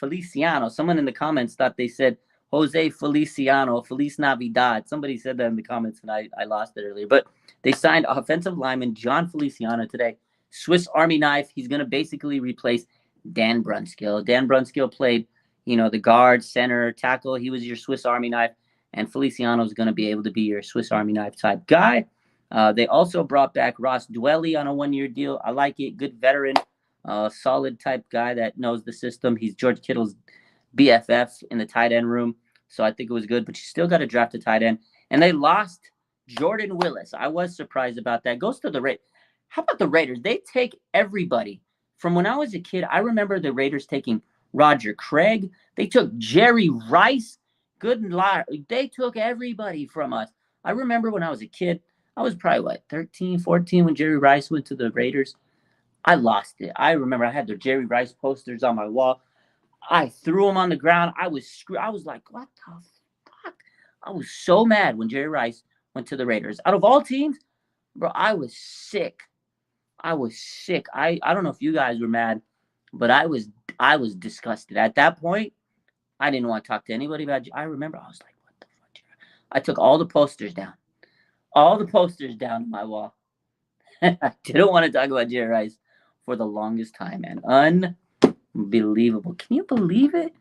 Someone in the comments thought they said Jose Feliciano, Feliz Navidad. Somebody said that in the comments, and I lost it earlier. But they signed offensive lineman John Feliciano today. Swiss Army knife. He's going to basically replace Dan Brunskill. Dan Brunskill played, the guard, center, tackle. He was your Swiss Army knife. And Feliciano is going to be able to be your Swiss Army knife type guy. They also brought back Ross Dwelley on a 1-year deal. I like it. Good veteran, solid type guy that knows the system. He's George Kittle's BFF in the tight end room. So I think it was good, but you still got to draft a tight end. And they lost Jordan Willis. I was surprised about that. Goes to the Raiders. How about the Raiders? They take everybody. From when I was a kid, I remember the Raiders taking Roger Craig. They took Jerry Rice. Good liar. They took everybody from us. I remember when I was a kid, I was probably, 13, 14 when Jerry Rice went to the Raiders. I lost it. I remember I had the Jerry Rice posters on my wall. I threw them on the ground. I was like, what the fuck? I was so mad when Jerry Rice went to the Raiders. Out of all teams, bro, I was sick. I don't know if you guys were mad, but I was disgusted. At that point, I didn't want to talk to anybody about it. I remember I was like, what the fuck? I took all the posters down. All the posters down on my wall. I didn't want to talk about Jerry Rice for the longest time, man. Unbelievable. Can you believe it?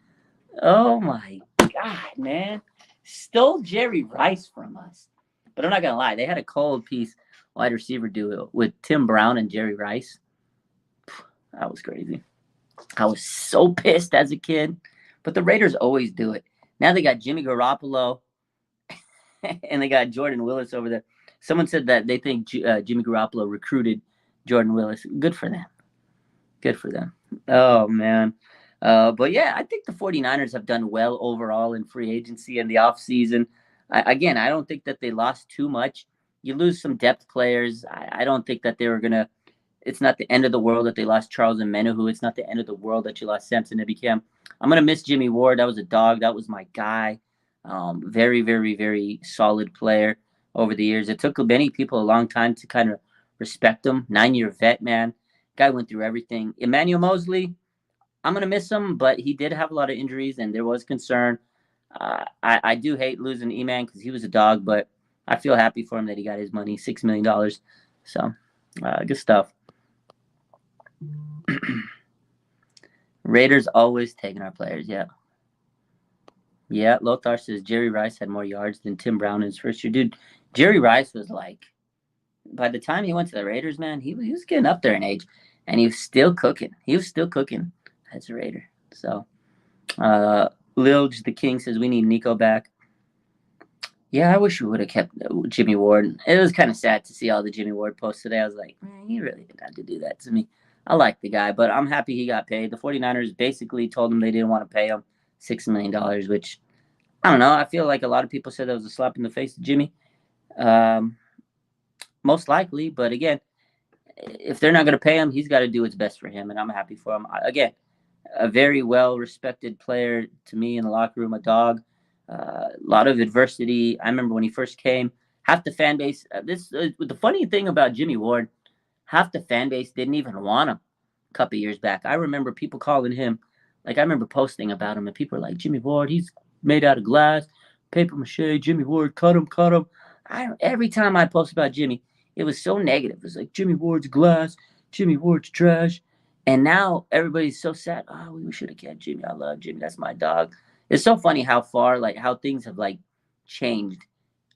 Oh, my God, man. Stole Jerry Rice from us. But I'm not going to lie. They had a cold piece wide receiver duo with Tim Brown and Jerry Rice. That was crazy. I was so pissed as a kid. But the Raiders always do it. Now they got Jimmy Garoppolo and they got Jordan Willis over there. Someone said that they think Jimmy Garoppolo recruited Jordan Willis. Good for them. Good for them. Oh, man. But, yeah, I think the 49ers have done well overall in free agency and the offseason. I don't think that they lost too much. You lose some depth players. I don't think that they were going to – it's not the end of the world that they lost Charles Omenihu. It's not the end of the world that you lost Samson Ebukam. I'm going to miss Jimmy Ward. That was a dog. That was my guy. Very, very, very solid player over the years. It took many people a long time to kind of respect him. 9-year vet, man. Guy went through everything. Emmanuel Mosley, I'm going to miss him, but he did have a lot of injuries, and there was concern. I do hate losing E-Man because he was a dog, but I feel happy for him that he got his money, $6 million. So, good stuff. Raiders always taking our players, yeah. Yeah, Lothar says Jerry Rice had more yards than Tim Brown in his first year. Dude, Jerry Rice was like, by the time he went to the Raiders, man, he was getting up there in age, and he was still cooking. He was still cooking as a Raider. So, Lilj the King says we need Nico back. Yeah, I wish we would have kept Jimmy Ward. It was kind of sad to see all the Jimmy Ward posts today. I was like, man, you really didn't have to do that to me. I like the guy, but I'm happy he got paid. The 49ers basically told him they didn't want to pay him $6 million, which, I don't know. I feel like a lot of people said that was a slap in the face to Jimmy. Most likely, but again, if they're not going to pay him, he's got to do what's best for him, and I'm happy for him. Again, a very well-respected player to me in the locker room, a dog. A lot of adversity. I remember when he first came, half the fan base. The funny thing about Jimmy Ward, half the fan base didn't even want him a couple years back. I remember people calling him, like I remember posting about him, and people were like, Jimmy Ward, he's made out of glass, paper mache, Jimmy Ward, cut him. Every time I post about Jimmy, it was so negative. It was like, Jimmy Ward's glass, Jimmy Ward's trash. And now everybody's so sad. Oh, we should have kept Jimmy. I love Jimmy. That's my dog. It's so funny how far, like, how things have like changed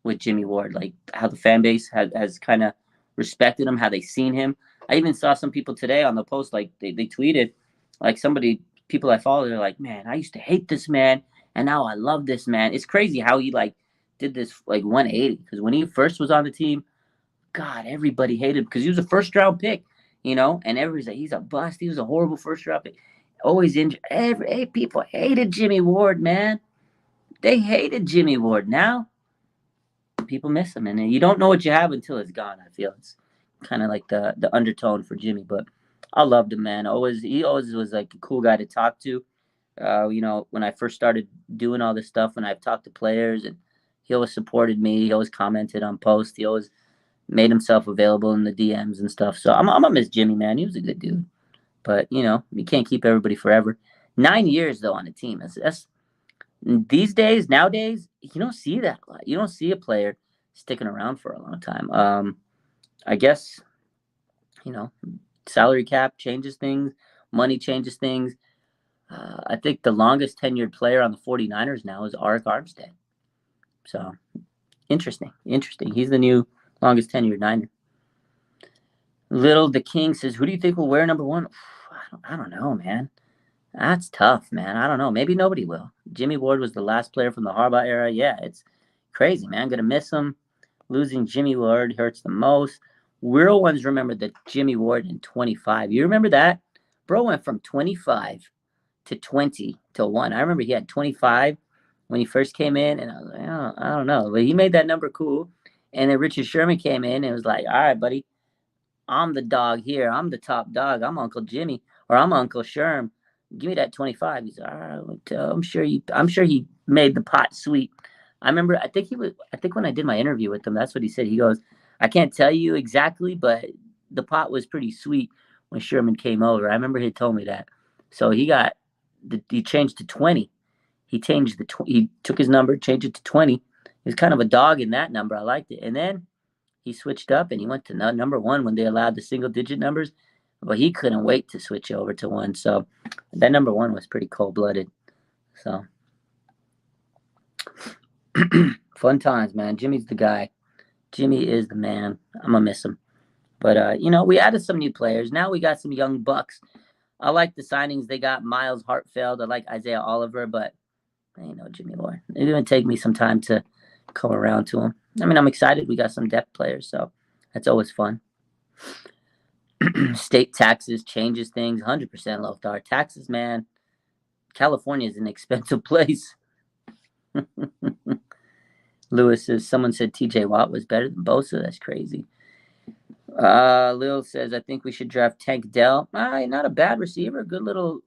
with Jimmy Ward. Like how the fan base has kind of respected him, how they seen him. I even saw some people today on the post, like they tweeted, like somebody, people I follow, they're like, man, I used to hate this man, and now I love this man. It's crazy how he like did this like 180. Because when he first was on the team, God, everybody hated him because he was a first round pick, and everybody's like, he's a bust. He was a horrible first round pick. Always injured. People hated Jimmy Ward, man. They hated Jimmy Ward. Now people miss him, and you don't know what you have until it's gone. I feel it's kind of like the undertone for Jimmy, but I loved him, man. He always was like a cool guy to talk to. When I first started doing all this stuff, when I've talked to players, and he always supported me. He always commented on posts. He always made himself available in the DMs and stuff. So I'm gonna miss Jimmy, man. He was a good dude, but you can't keep everybody forever. 9 years though on a team. That's these days. Nowadays, you don't see that a lot. You don't see a player sticking around for a long time. I guess you know, salary cap changes things, money changes things. I think the longest tenured player on the 49ers now is Arik Armstead. So interesting. He's the new longest tenured Niner. Little the King says, "Who do you think will wear number one?" I don't know, man. That's tough, man. I don't know. Maybe nobody will. Jimmy Ward was the last player from the Harbaugh era. Yeah, it's crazy, man. Gonna miss him. Losing Jimmy Ward hurts the most. Real ones remember the Jimmy Ward in 25. You remember that? Bro went from 25 to 20 to 1. I remember he had 25 when he first came in, and I was like, oh, I don't know. But he made that number cool. And then Richard Sherman came in and was like, all right, buddy, I'm the dog here. I'm the top dog. I'm Uncle Jimmy, or I'm Uncle Sherm. Give me that 25. He's all right. I'm sure he made the pot sweet. I remember. I think when I did my interview with him, that's what he said. He goes, I can't tell you exactly, but the pot was pretty sweet when Sherman came over. I remember he told me that. So he changed to 20. He took his number, changed it to 20. He was kind of a dog in that number. I liked it. And then he switched up and he went to number one when they allowed the single digit numbers, but he couldn't wait to switch over to one. So that number one was pretty cold blooded. So fun times, man. Jimmy's the guy. Jimmy is the man. I'm gonna miss him. But we added some new players. Now we got some young bucks. I like the signings. They got Miles Hartfeld. I like Isaiah Oliver, but Jimmy Ward. It's gonna take me some time to come around to him. I mean, I'm excited. We got some depth players, so that's always fun. State taxes changes things. 100% Lothar. Taxes, man. California is an expensive place. Lewis says, someone said TJ Watt was better than Bosa. That's crazy. Lil says, I think we should draft Tank Dell. Not a bad receiver. Good little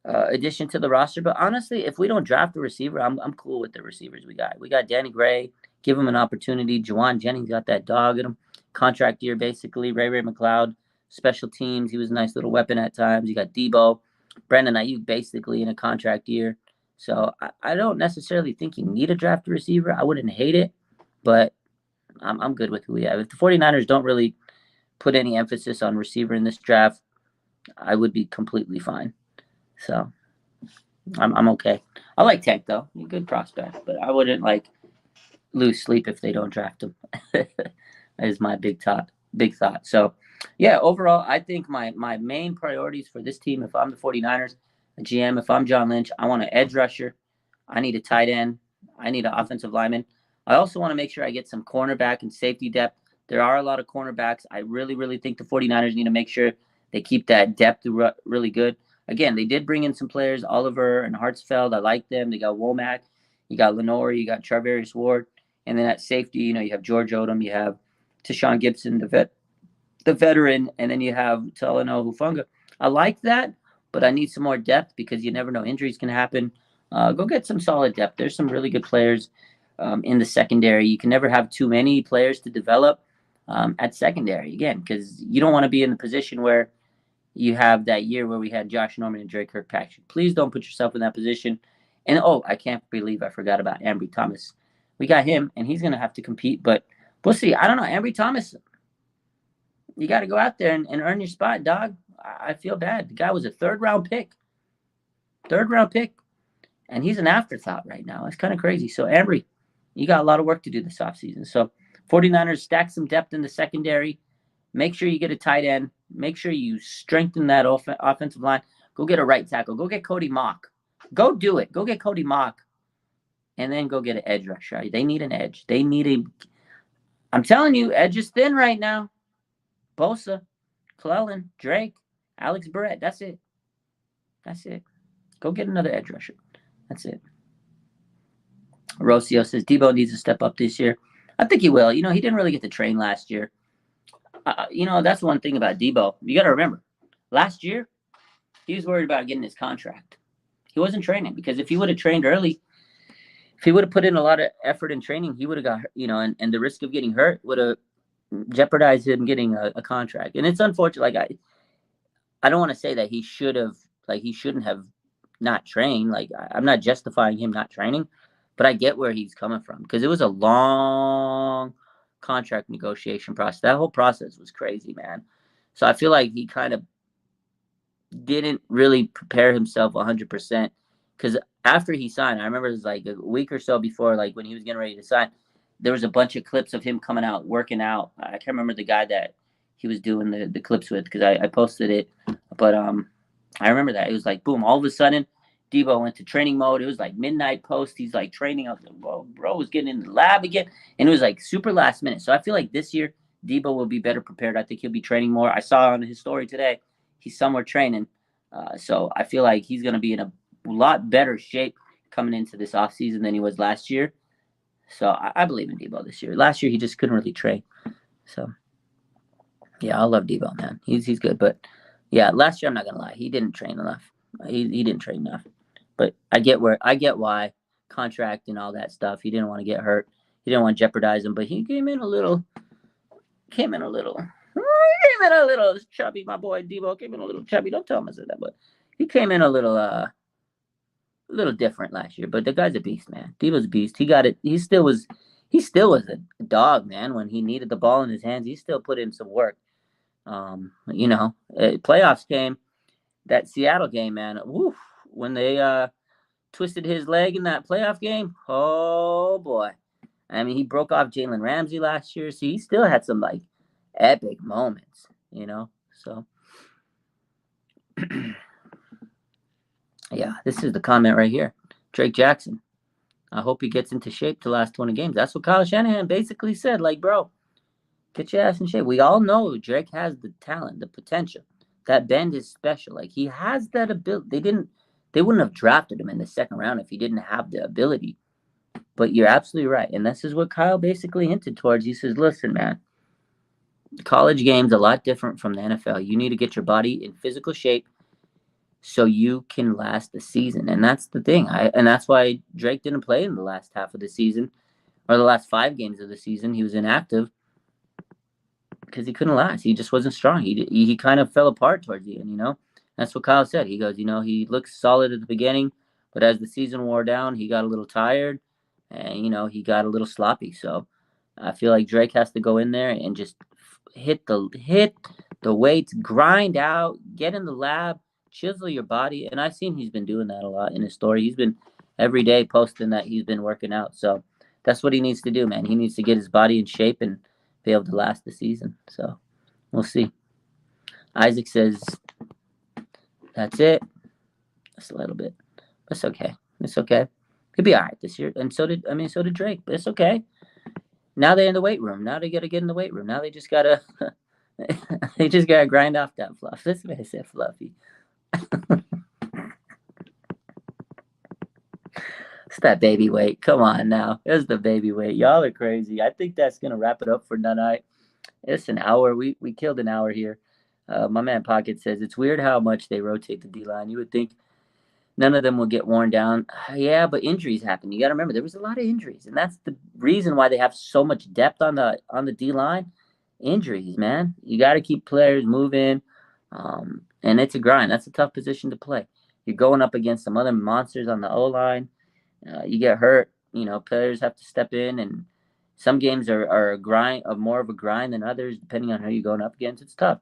addition to the roster. But honestly, if we don't draft a receiver, I'm cool with the receivers we got. We got Danny Gray. Give him an opportunity. Juwan Jennings got that dog in him. Contract year, basically. Ray McLeod, special teams. He was a nice little weapon at times. You got Debo. Brandon Ayuk, basically, in a contract year. So I don't necessarily think you need a draft receiver. I wouldn't hate it, but I'm good with who we have. If the 49ers don't really put any emphasis on receiver in this draft, I would be completely fine. So I'm okay. I like Tank though. He's a good prospect, but I wouldn't lose sleep if they don't draft him. That is my big thought. So yeah, overall, I think my main priorities for this team, if I'm the 49ers, a GM, if I'm John Lynch, I want an edge rusher. I need a tight end. I need an offensive lineman. I also want to make sure I get some cornerback and safety depth. There are a lot of cornerbacks. I really, really think the 49ers need to make sure they keep that depth really good. Again, they did bring in some players, Oliver and Hartsfeld. I like them. They got Womack. You got Lenore. You got Charvarius Ward. And then at safety, you have George Odom. You have Tashawn Gibson, the veteran. And then you have Talanoa Hufanga. I like that, but I need some more depth because you never know. Injuries can happen. Go get some solid depth. There's some really good players in the secondary. You can never have too many players to develop at secondary, again, because you don't want to be in the position where you have that year where we had Josh Norman and Dre Kirkpatrick. Please don't put yourself in that position. And, I can't believe I forgot about Ambry Thomas. We got him, and he's going to have to compete, but we'll see. I don't know. Ambry Thomas, you got to go out there and earn your spot, dog. I feel bad. The guy was a third-round pick. Third-round pick. And he's an afterthought right now. It's kind of crazy. So, Ambry, you got a lot of work to do this offseason. So, 49ers stack some depth in the secondary. Make sure you get a tight end. Make sure you strengthen that offensive line. Go get a right tackle. Go get Cody Mock. Go do it. Go get Cody Mock. And then go get an edge rusher. They need an edge. They need a. I'm telling you, edge is thin right now. Bosa, Clellan, Drake, Alex Barrett. That's it. That's it. Go get another edge rusher. That's it. Rocio says Debo needs to step up this year. I think he will. He didn't really get to train last year. That's one thing about Debo. You got to remember, last year, he was worried about getting his contract. He wasn't training because if he would have trained early, if he would have put in a lot of effort in training, he would have got, and the risk of getting hurt would have jeopardized him getting a contract. And it's unfortunate. Like, I don't want to say that he shouldn't have not trained. Like, I'm not justifying him not training, but I get where he's coming from because it was a long contract negotiation process. That whole process was crazy, man. So I feel like he kind of didn't really prepare himself 100% because after he signed, I remember it was like a week or so before, like when he was getting ready to sign, there was a bunch of clips of him coming out, working out. I can't remember the guy that he was doing the clips with because I posted it. But I remember that. It was like, boom, all of a sudden, Debo went to training mode. It was like midnight post. He's like training. I was like, whoa, bro was getting in the lab again. And it was like super last minute. So I feel like this year, Debo will be better prepared. I think he'll be training more. I saw on his story today, he's somewhere training. So I feel like he's going to be in a lot better shape coming into this offseason than he was last year. So I believe in Debo this year. Last year, he just couldn't really train. So, yeah, I love Debo, man. He's good. But, yeah, last year, I'm not going to lie. He didn't train enough. He didn't train enough. But I get why. Contract and all that stuff. He didn't want to get hurt. He didn't want to jeopardize him. But he came in a little chubby. My boy Debo came in a little chubby. Don't tell him I said that. But he came in a little different last year. But the guy's a beast, man. Debo's a beast. He got it. He still was a dog, man. When he needed the ball in his hands, he still put in some work. Playoffs came, that Seattle game, man. Woof, when they twisted his leg in that playoff game. Oh boy. I mean, he broke off Jalen Ramsey last year, so he still had some like epic moments, So yeah, this is the comment right here. Drake Jackson. I hope he gets into shape the last 20 games. That's what Kyle Shanahan basically said. Like, bro, get your ass in shape. We all know Drake has the talent, the potential. That bend is special. Like, he has that ability. They wouldn't have drafted him in the second round if he didn't have the ability. But you're absolutely right. And this is what Kyle basically hinted towards. He says, listen, man, the college game's a lot different from the NFL. You need to get your body in physical shape so you can last the season. And that's the thing. And that's why Drake didn't play in the last half of the season or the last 5 games of the season. He was inactive because he couldn't last. He just wasn't strong. He kind of fell apart towards the end, That's what Kyle said. He goes, he looked solid at the beginning, but as the season wore down, he got a little tired and, he got a little sloppy. So I feel like Drake has to go in there and just hit the weights, grind out, get in the lab, chisel your body. And I've seen he's been doing that a lot in his story. He's been every day posting that he's been working out. So that's what he needs to do, man. He needs to get his body in shape and be able to last the season. So we'll see. Isaac says, that's it. That's a little bit. That's okay. It's okay. He'll be all right this year. And so did Drake. But it's okay. Now they're in the weight room. Now they got to get in the weight room. Now they just got to grind off that fluff. This man said fluffy. It's that baby weight. Come on now. It's the baby weight. Y'all are crazy. I think that's going to wrap it up for tonight. It's an hour. We killed an hour here. My man Pocket says, it's weird how much they rotate the D-line. You would think none of them will get worn down. Yeah, but injuries happen. You got to remember, there was a lot of injuries. And that's the reason why they have so much depth on the D-line. Injuries, man. You got to keep players moving. And it's a grind. That's a tough position to play. You're going up against some other monsters on the O-line. You get hurt. Players have to step in, and some games are more of a grind than others, depending on who you're going up against. It's tough.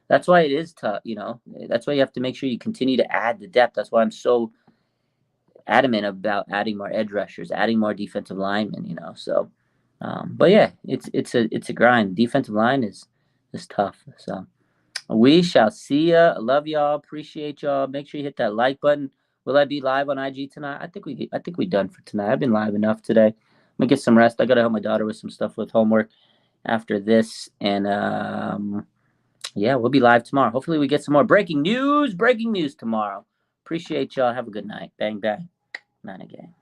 That's why it is tough, you know. That's why you have to make sure you continue to add the depth. That's why I'm so adamant about adding more edge rushers, adding more defensive linemen, you know. So, but yeah, it's a grind. Defensive line is tough. So we shall see ya. Love y'all. Appreciate y'all. Make sure you hit that like button. Will I be live on IG tonight? I think we done for tonight. I've been live enough today. I'm gonna get some rest. I gotta help my daughter with some stuff with homework after this, and yeah, we'll be live tomorrow. Hopefully, we get some more breaking news. Breaking news tomorrow. Appreciate y'all. Have a good night. Bang bang. Nine again.